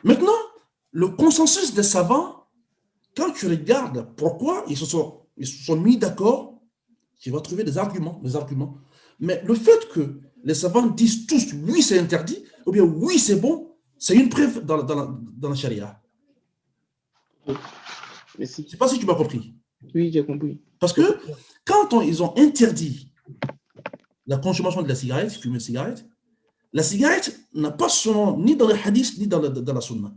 Maintenant, le consensus des savants, quand tu regardes pourquoi ils se sont mis d'accord, tu vas trouver des arguments. Mais le fait que les savants disent tous oui, c'est interdit, ou bien oui, c'est bon, c'est une preuve dans la charia. Merci. Je ne sais pas si tu m'as compris. Oui, j'ai compris. Parce que quand ils ont interdit la consommation de la cigarette, fumer une cigarette, la cigarette n'a pas son nom ni dans les hadiths ni dans la sunna.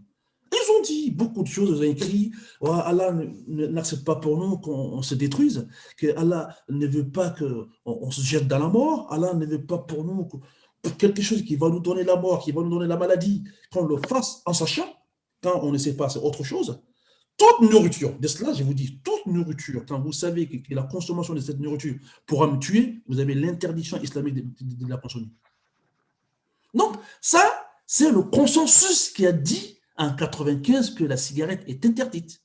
Ils ont dit beaucoup de choses, ils ont écrit oh, Allah n'accepte pas pour nous qu'on se détruise, que Allah ne veut pas qu'on se jette dans la mort, Allah ne veut pas pour nous quelque chose qui va nous donner la mort, qui va nous donner la maladie, qu'on le fasse en sachant, quand on ne sait pas, c'est autre chose. Toute nourriture, de cela je vous dis, toute nourriture, quand vous savez que la consommation de cette nourriture pourra me tuer, vous avez l'interdiction islamique de la consommer. Donc, ça, c'est le consensus qui a dit en 95 que la cigarette est interdite.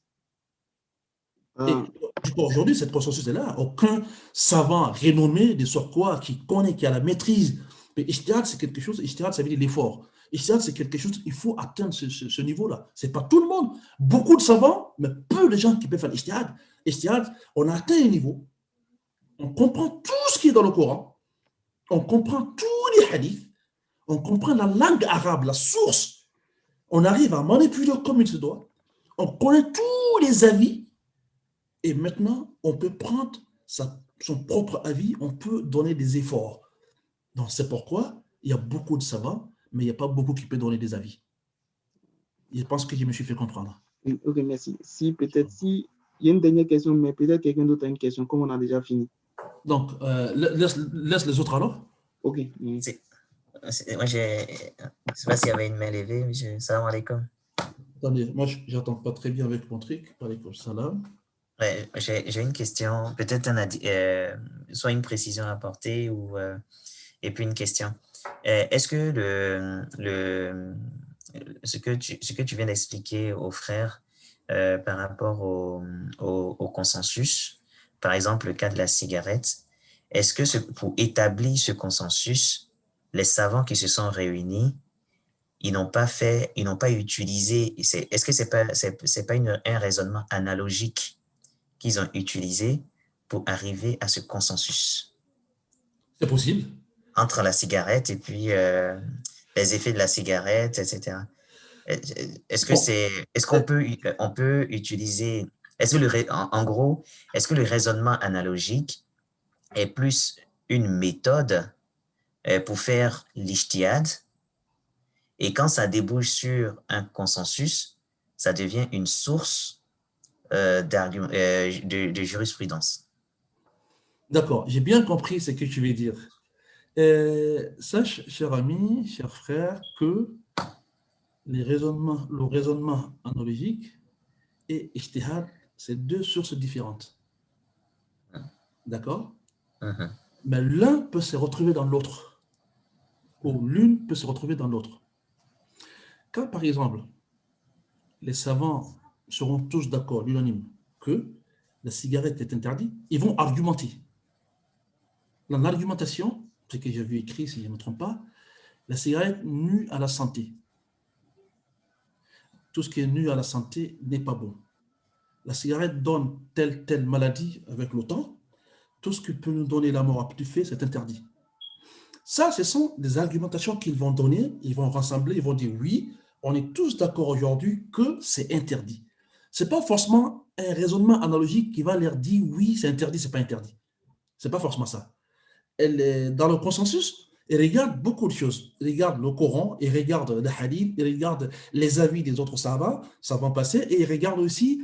Et aujourd'hui, cette consensus est là. Aucun savant renommé de sur quoi, qui connaît, qui a la maîtrise. Mais ijtihad, c'est quelque chose, ijtihad, ça veut dire l'effort. Ijtihad, c'est quelque chose, il faut atteindre ce niveau-là. Ce n'est pas tout le monde. Beaucoup de savants, mais peu de gens qui peuvent faire l'ijtihad. Ijtihad, on a atteint un niveau. On comprend tout ce qui est dans le Coran. On comprend tous les hadiths. On comprend la langue arabe, la source. On arrive à manipuler comme il se doit. On connaît tous les avis. Et maintenant, on peut prendre son propre avis. On peut donner des efforts. Donc, c'est pourquoi il y a beaucoup de savants, mais il n'y a pas beaucoup qui peuvent donner des avis. Je pense que je me suis fait comprendre. Ok, merci. Si il y a une dernière question, mais peut-être quelqu'un d'autre a une question, comme on a déjà fini. Donc, laisse les autres alors. Ok. Moi, je ne sais pas s'il y avait une main levée. Salam alaikum. Attendez, moi, je n'entends pas très bien avec mon truc. Alaikum salam. Ouais, j'ai une question, peut-être soit une précision à apporter et puis une question. Est-ce que ce que tu viens d'expliquer aux frères par rapport au consensus, par exemple le cas de la cigarette, est-ce que pour établir ce consensus, les savants qui se sont réunis, ils n'ont pas utilisé, est-ce que c'est pas un raisonnement analogique qu'ils ont utilisé pour arriver à ce consensus? C'est possible. Entre la cigarette et puis les effets de la cigarette, etc. Est-ce qu'on peut utiliser, en gros, est-ce que le raisonnement analogique est plus une méthode pour faire l'ijtihad, et quand ça débouche sur un consensus, ça devient une source de jurisprudence? D'accord, j'ai bien compris ce que tu veux dire. Sache, cher ami, cher frère, que le raisonnement analogique et ijtihad, c'est deux sources différentes. D'accord? Mhm. Mais l'un peut se retrouver dans l'autre, ou l'une peut se retrouver dans l'autre. Quand, par exemple, les savants seront tous d'accord, l'unanime, que la cigarette est interdite, ils vont argumenter. Dans l'argumentation, ce que j'ai vu écrit, si je ne me trompe pas, la cigarette nuit à la santé. Tout ce qui est nu à la santé n'est pas bon. La cigarette donne telle maladie avec le temps. Tout ce qui peut nous donner la mort à plus fait, c'est interdit. Ça, ce sont des argumentations qu'ils vont donner, ils vont rassembler, ils vont dire oui, on est tous d'accord aujourd'hui que c'est interdit. Ce n'est pas forcément un raisonnement analogique qui va leur dire oui, c'est interdit, c'est pas interdit. Ce n'est pas forcément ça. Dans le consensus, ils regardent beaucoup de choses. Ils regardent le Coran, ils regardent les hadiths, ils regardent les avis des autres savants passés, et ils regardent aussi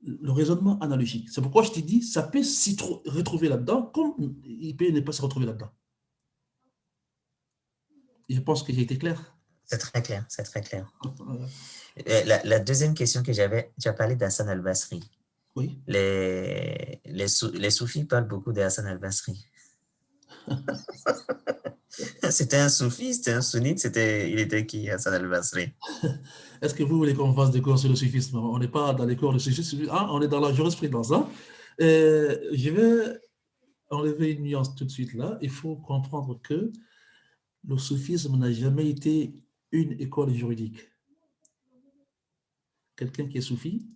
le raisonnement analogique. C'est pourquoi je t'ai dit, ça peut s'y retrouver là-dedans, comme il peut ne pas se retrouver là-dedans. Je pense que j'ai été clair. C'est très clair, c'est très clair. Voilà. La deuxième question que j'avais, tu as parlé d'Hassan al-Basri. Oui. Les soufis parlent beaucoup d'Hassan al-Basri. C'était un soufi, c'était un sunnite, il était qui, Hassan al-Basri? Est-ce que vous voulez qu'on fasse des cours sur le soufisme? On n'est pas dans les cours de soufisme, hein? On est dans la jurisprudence. Hein? Je vais enlever une nuance tout de suite là. Il faut comprendre que le soufisme n'a jamais été une école juridique. Quelqu'un qui est soufi,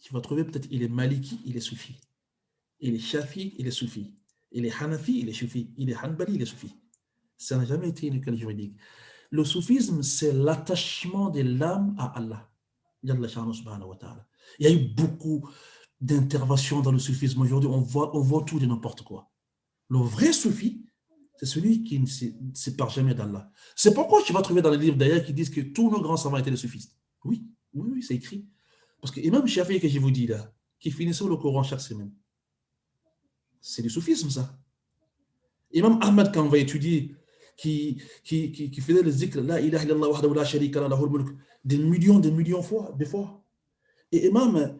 tu vas trouver peut-être il est maliki, il est soufi. Il est shafi, il est soufi. Il est hanafi, il est soufi. Il est hanbali, il est soufi. Ça n'a jamais été une école juridique. Le soufisme, c'est l'attachement de l'âme à Allah. Il y a eu beaucoup d'interventions dans le soufisme. Aujourd'hui, on voit tout de n'importe quoi. Le vrai soufi, c'est celui qui ne se sépare jamais d'Allah. C'est pourquoi tu vas trouver dans les livres d'ailleurs qui disent que tous nos grands savants étaient des soufistes. Oui, c'est écrit. Parce que Imam Shafi'i, que je vous dis là, qui finissait le Coran chaque semaine, c'est du soufisme, ça. Imam Ahmad, quand on va étudier, qui faisait le zikr, la ilaha illallah wahdahu la sharika la lahul mulk, des millions des fois. Et Imam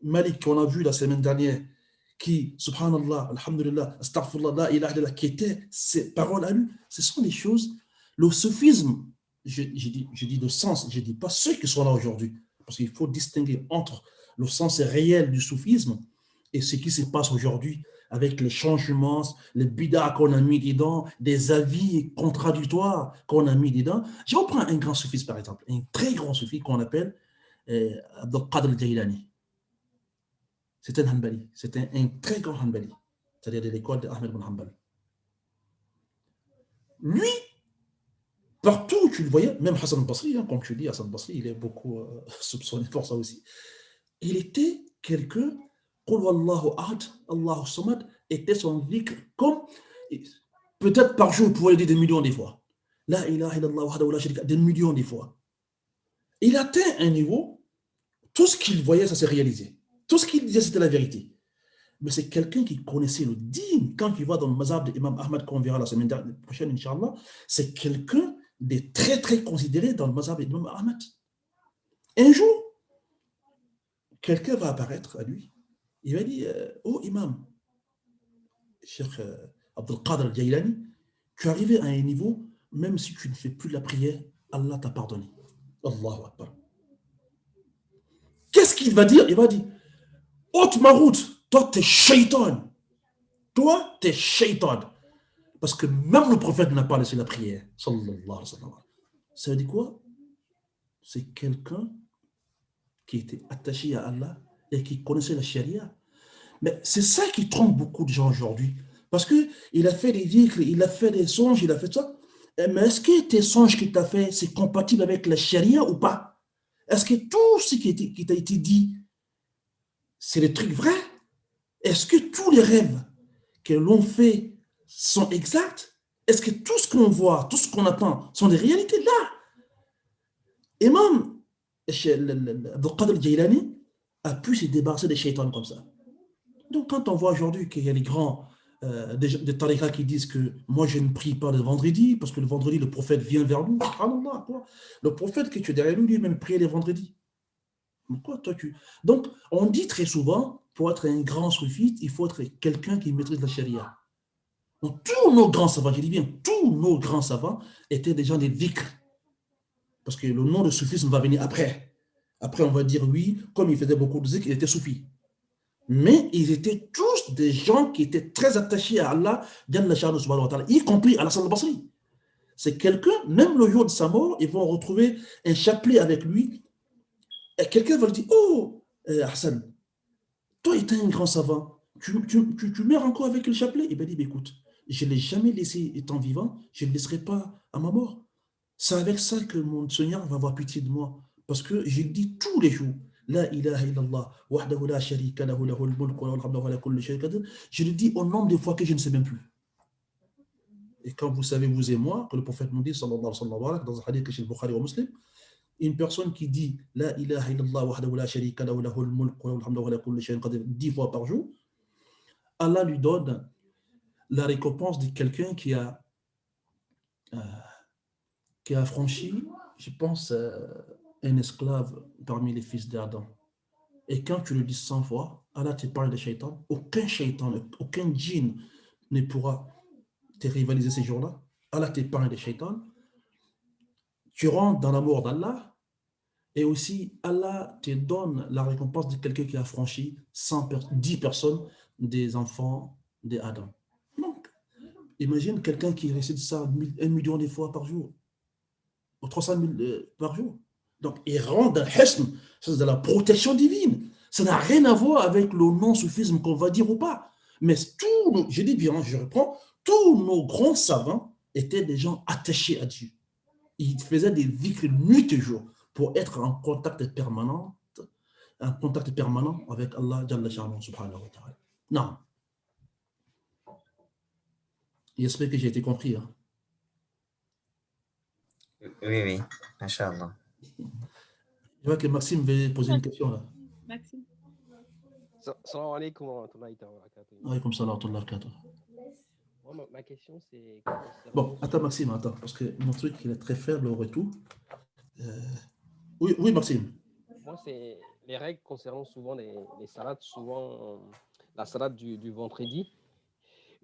Malik, qu'on a vu la semaine dernière, qui, subhanallah, alhamdulillah, astaghfirullah, la ilaha illallah, qui étaient ces paroles à lui, ce sont des choses, le soufisme, je dis le sens, je ne dis pas ceux qui sont là aujourd'hui, parce qu'il faut distinguer entre le sens réel du soufisme et ce qui se passe aujourd'hui avec les changements, les bidas qu'on a mis dedans, des avis contradictoires qu'on a mis dedans. Je reprends un grand soufiste, par exemple, un très grand soufiste qu'on appelle Abdul Qadir al-Jailani. C'est un Hanbali, c'est un très grand Hanbali, c'est-à-dire de l'école d'Ahmed bin Hanbal. Lui, partout où tu le voyais, même Hassan al-Basri, hein, comme tu dis, Hassan al-Basri, il est beaucoup soupçonné pour ça aussi. Il était quelqu'un, Qul wallahu ahad, Allahu samad, était son dhikr comme, peut-être par jour, il pourrait dire des millions de fois. La ilaha illallah wahdahu la sharika, des millions de fois. Il atteint un niveau, tout ce qu'il voyait, ça s'est réalisé. Tout ce qu'il disait, c'était la vérité. Mais c'est quelqu'un qui connaissait le dîn. Quand il va dans le mazhab de Imam Ahmad, qu'on verra la semaine prochaine, Inch'Allah, c'est quelqu'un de très, très considéré dans le mazhab de Imam Ahmad. Un jour, quelqu'un va apparaître à lui. Il va dire, oh imam, Cheikh Abdul Qadir al-Jailani, tu es arrivé à un niveau, même si tu ne fais plus la prière, Allah t'a pardonné. Allahu Akbar. Qu'est-ce qu'il va dire? Il va dire, ôte ma route, toi t'es shaitan. Toi t'es shaitan. Parce que même le prophète n'a pas laissé la prière. Sallallahu alayhi wa sallam. Ça veut dire quoi? C'est quelqu'un qui était attaché à Allah et qui connaissait la charia. Mais c'est ça qui trompe beaucoup de gens aujourd'hui. Parce qu'il a fait des dhikrs, il a fait des songes, il a fait ça. Mais est-ce que tes songes que tu as fait, c'est compatible avec la charia ou pas? Est-ce que tout ce qui t'a été dit, c'est des trucs vrais? Est-ce que tous les rêves que l'on fait sont exacts? Est-ce que tout ce qu'on voit, tout ce qu'on attend sont des réalités là? Imam Abdul Qadir al-Jailani a pu se débarrasser des shaitans comme ça. Donc, quand on voit aujourd'hui qu'il y a les grands des tariqas qui disent que moi, je ne prie pas le vendredi, parce que le vendredi, le prophète vient vers nous. Subhanallah, quoi. Le prophète qui est derrière nous, lui-même priait les vendredis. Pourquoi toi, Donc, on dit très souvent, pour être un grand soufite, il faut être quelqu'un qui maîtrise la charia. Donc, tous nos grands savants, je dis bien, tous nos grands savants étaient des gens des dhikr. Parce que le nom de soufisme va venir après. Après, on va dire oui, comme il faisait beaucoup de dhikr, il était soufi. Mais ils étaient tous des gens qui étaient très attachés à Allah, y compris à Hassan al-Basri. C'est quelqu'un, même le jour de sa mort, ils vont retrouver un chapelet avec lui. Et quelqu'un va lui dire, oh, Hassan, toi, tu es un grand savant. Tu meurs encore avec le chapelet? Il va dire, écoute, je ne l'ai jamais laissé étant vivant, je ne le laisserai pas à ma mort. C'est avec ça que mon Seigneur va avoir pitié de moi. Parce que je le dis tous les jours. La ilaha illallah, wahdahu la sharika lahu lahul mulku wa lahul hamdu wa ala kulli shay'in qadir. Je le dis au nombre de fois que je ne sais même plus. Et quand vous savez, vous et moi, que le prophète nous dit, sallallahu alayhi wa sallam, dans un hadith que chez le Bukhari ou Muslim, une personne qui dit La ilaha illallah wahdahu la sharika lahu lahul mulku wa lahul hamdu wa ala kulli shay'in qadir 10 fois par jour, Allah lui donne la récompense de quelqu'un qui a franchi, je pense, un esclave parmi les fils d'Adam. Et quand tu le dis 100 fois, Allah te parle de shaitan. Aucun shaitan, aucun djinn ne pourra te rivaliser ces jours-là. Allah te parle de shaitan. Tu rentres dans l'amour d'Allah. Et aussi, Allah te donne la récompense de quelqu'un qui a franchi 10 personnes des enfants d'Adam. Donc, imagine quelqu'un qui récite ça 1 million de fois par jour. Ou 300 000 par jour. Donc, il rentre dans le hesn, c'est de la protection divine. Ça n'a rien à voir avec le non-soufisme qu'on va dire ou pas. Mais je dis bien, je reprends, tous nos grands savants étaient des gens attachés à Dieu. Ils faisaient des dhikr nuit et jour pour être en contact permanent avec Allah Jalla Sha'nu subhanahu wa ta'ala. Non. J'espère que j'ai été compris. Hein. Oui, Inch'Allah. Je vois que Maxime veut poser une question là. Maxime. Salam alaikum wa rahmatullahi wa barakatuh. Wa alaykoum salam wa rahmatullahi wa barakatuh. Ma question c'est... Bon, attends Maxime, attends, parce que mon truc il est très faible au retour. Oui, Maxime. Moi, c'est les règles concernant souvent les salades, souvent la salade du vendredi.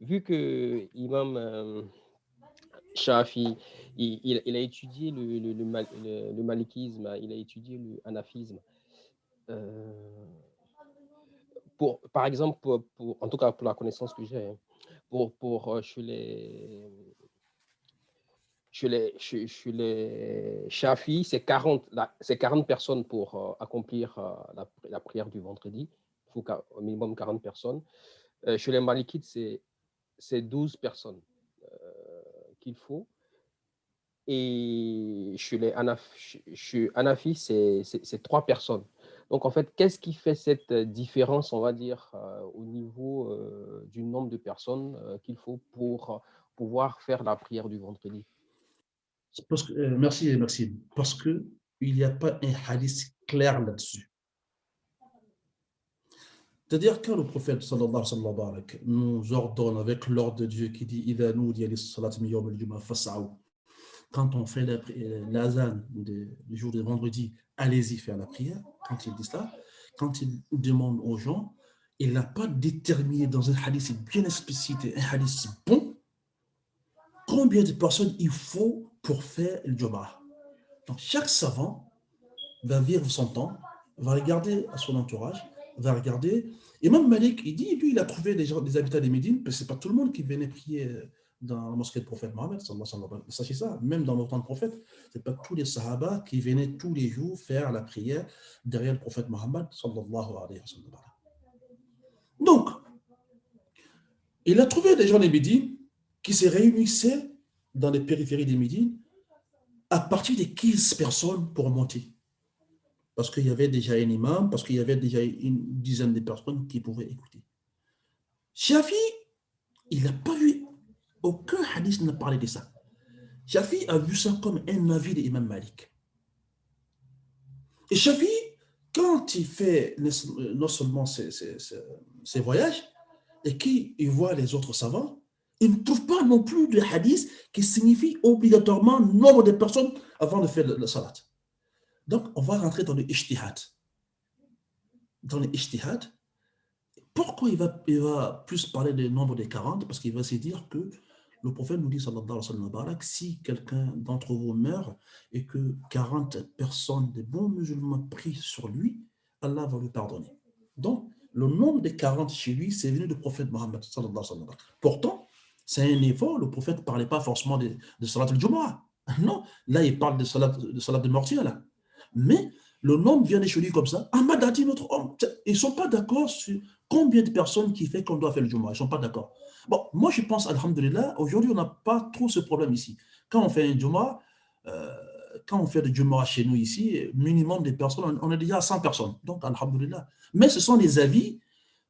Vu que Imam Shafi, il a étudié le malikisme, il a étudié le hanafisme. Par exemple, en tout cas pour la connaissance que j'ai, chez les Shafi, c'est 40 personnes pour accomplir la prière du vendredi. Il faut au minimum 40 personnes. Chez les Malikites, c'est 12 personnes qu'il faut. Et chez les Hanafi, c'est 3 personnes. Donc, en fait, qu'est-ce qui fait cette différence, on va dire, au niveau du nombre de personnes qu'il faut pour pouvoir faire la prière du vendredi? Parce que, merci Maxime. Parce qu'il n'y a pas un hadith clair là-dessus. C'est-à-dire que le prophète sallallahu alayhi wa sallam nous ordonne avec l'ordre de Dieu qui dit « Idha nudiya lis-salati min yawm al-jumu'ah fas'aw » quand on fait l'azan du jour de vendredi, allez-y faire la prière. Quand il dit cela, quand il demande aux gens, il n'a pas déterminé dans un hadith bien explicite, un hadith bon, combien de personnes il faut pour faire le Jumu'ah. Donc chaque savant va vivre son temps, va regarder à son entourage, va regarder. Imam Malik, il dit, lui, il a trouvé des habitants de Médine, parce que ce n'est pas tout le monde qui venait prier dans la mosquée du prophète Mohammed. Sachez ça, même dans le temps du prophète, ce n'est pas tous les sahaba qui venaient tous les jours faire la prière derrière le prophète Mohammed. Donc, il a trouvé des gens de Médine qui se réunissaient dans les périphéries de Médine à partir de 15 personnes pour monter. Parce qu'il y avait déjà un imam, parce qu'il y avait déjà une dizaine de personnes qui pouvaient écouter. Shafi, il n'a pas vu, aucun hadith n'a parlé de ça. Shafi a vu ça comme un avis d'Imam Malik. Et Shafi, quand il fait non seulement ses voyages et qu'il voit les autres savants, il ne trouve pas non plus de hadith qui signifie obligatoirement nombre de personnes avant de faire le salat. Donc, on va rentrer dans le ijtihad. Dans le ijtihad, pourquoi il va plus parler du nombre des 40? Parce qu'il va se dire que le prophète nous dit, sallallahu alayhi wa sallam, si quelqu'un d'entre vous meurt et que 40 personnes, des bons musulmans, prient sur lui, Allah va lui pardonner. Donc, le nombre de 40 chez lui, c'est venu du prophète Mohammed, sallallahu alayhi wa sallam. Pourtant, c'est un effort, le prophète ne parlait pas forcément de salat al-Jumu'ah. Non, là, il parle de salat de mortier, là. Mais le nombre vient de chez lui comme ça. Ahmad a dit, notre homme, ils ne sont pas d'accord sur combien de personnes qui fait qu'on doit faire le Jumu'ah. Ils ne sont pas d'accord. Bon, moi, je pense, alhamdulillah, aujourd'hui, on n'a pas trop ce problème ici. Quand on fait un Jumu'ah, quand on fait le Jumu'ah chez nous ici, minimum de personnes, on est déjà à 100 personnes. Donc, alhamdulillah. Mais ce sont des avis,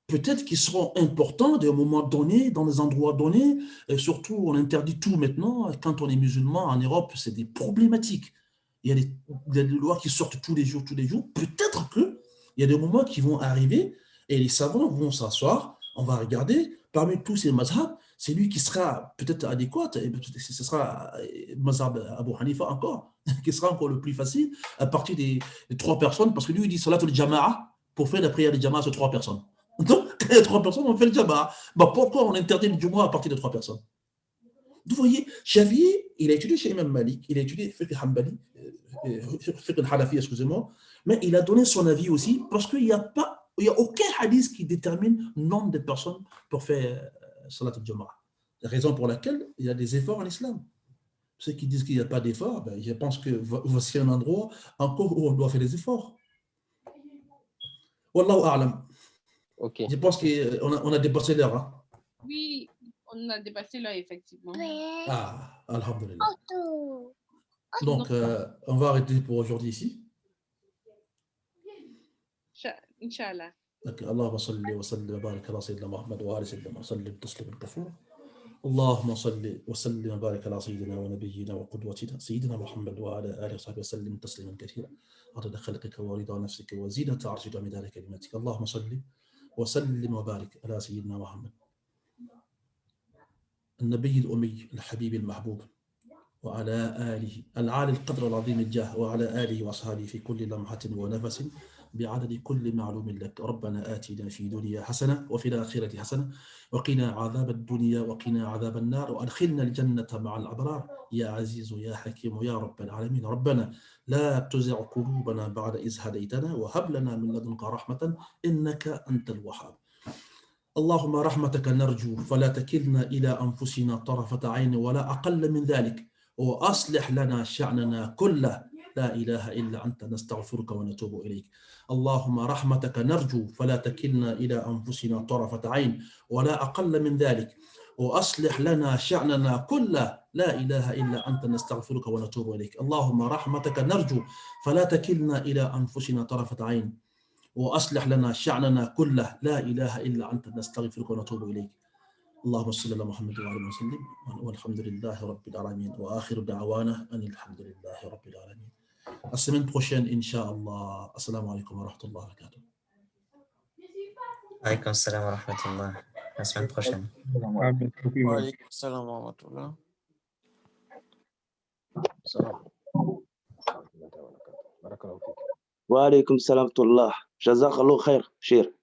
peut-être qui seront importants à un moment donné, dans des endroits donnés. Et surtout, on interdit tout maintenant. Quand on est musulman en Europe, c'est des problématiques. Il y a des lois qui sortent tous les jours, tous les jours. Peut-être qu'il y a des moments qui vont arriver et les savants vont s'asseoir, on va regarder, parmi tous ces mazhab, c'est lui qui sera peut-être adéquat, et ce sera mazhab Abu Hanifa encore, qui sera encore le plus facile, à partir des 3 personnes, parce que lui, il dit salat al-jama'a, pour faire la prière de jama'a sur 3 personnes. Donc, quand il y a 3 personnes, on fait le jama'a. Bah, pourquoi on interdit le jumu'ah à partir de 3 personnes? Vous voyez, Shafi'i, il a étudié chez Imam Malik, il a étudié fiqh Hanbali, fiqh al-Hanafi, excusez-moi, mais il a donné son avis aussi, parce qu'il n'y a aucun hadith qui détermine le nombre de personnes pour faire salat al-Jumu'ah. La raison pour laquelle il y a des efforts en islam. Ceux qui disent qu'il n'y a pas d'efforts, ben, je pense que voici un endroit encore où on doit faire des efforts. Wallahu a'lam. Ok. Je pense qu'on a dépassé l'heure. Hein? Oui, on a dépassé là, effectivement. Ah, alhamdulillah. Donc, on va arrêter pour aujourd'hui ici. Inch'Allah. اللهم صل وسلم وبارك على سيدنا محمد وآل سيدنا وسلم تسليما كثيرا. اللهم صل وسلم وبارك على سيدنا ونبينا وقدوتنا سيدنا محمد وعلى آله وصحبه وسلم تسليما كثيرا. عدد خلقك ورضا نفسك وزينة عرشك ومدار كلماتك. اللهم صل وسلم وبارك على سيدنا محمد النبي الأمي الحبيب المحبوب وعلى آله العالي القدر العظيم الجاه وعلى آله وأصحابه في كل لمحة ونفس بعدد كل معلوم لك. ربنا آتنا في دنيا حسنة وفي الآخرة حسنة وقنا عذاب الدنيا وقنا عذاب النار وأدخلنا الجنة مع الأبرار يا عزيز يا حكيم يا رب العالمين. ربنا لا تزغ قلوبنا بعد إذ هديتنا وهب لنا من لدنك رحمة إنك أنت الوهاب. اللهم رحمتك نرجو فلا تكلنا إلى أنفسنا طرفة عين ولا أقل من ذلك وأصلح لنا شأننا كله لا إله إلا أنت نستغفرك ونتوب إليك. اللهم رحمتك نرجو فلا تكلنا إلى أنفسنا طرفة عين ولا أقل من ذلك وأصلح لنا شأننا كله لا إله إلا أنت نستغفرك ونتوب إليك. اللهم رحمتك نرجو فلا تكلنا إلى أنفسنا طرفة عين وأصلح لنا شأننا كله لا إله إلا أنت نستغفرك ونتوب إليك. اللهم صل على محمد وعلى آله وسلم والحمد لله رب العالمين وآخر دعوانا أن الحمد لله رب العالمين. La semaine prochaine, Inch'Allah. Assalamu alaikum wa rahmatullahi wa barakatuh. Alaykoum salam wa rahmatullah. La semaine prochaine. Waalaikum salam wa rahmatullah. بارك الله فيك. وعليكم السلام ورحمة الله. جزاك الله خير شير.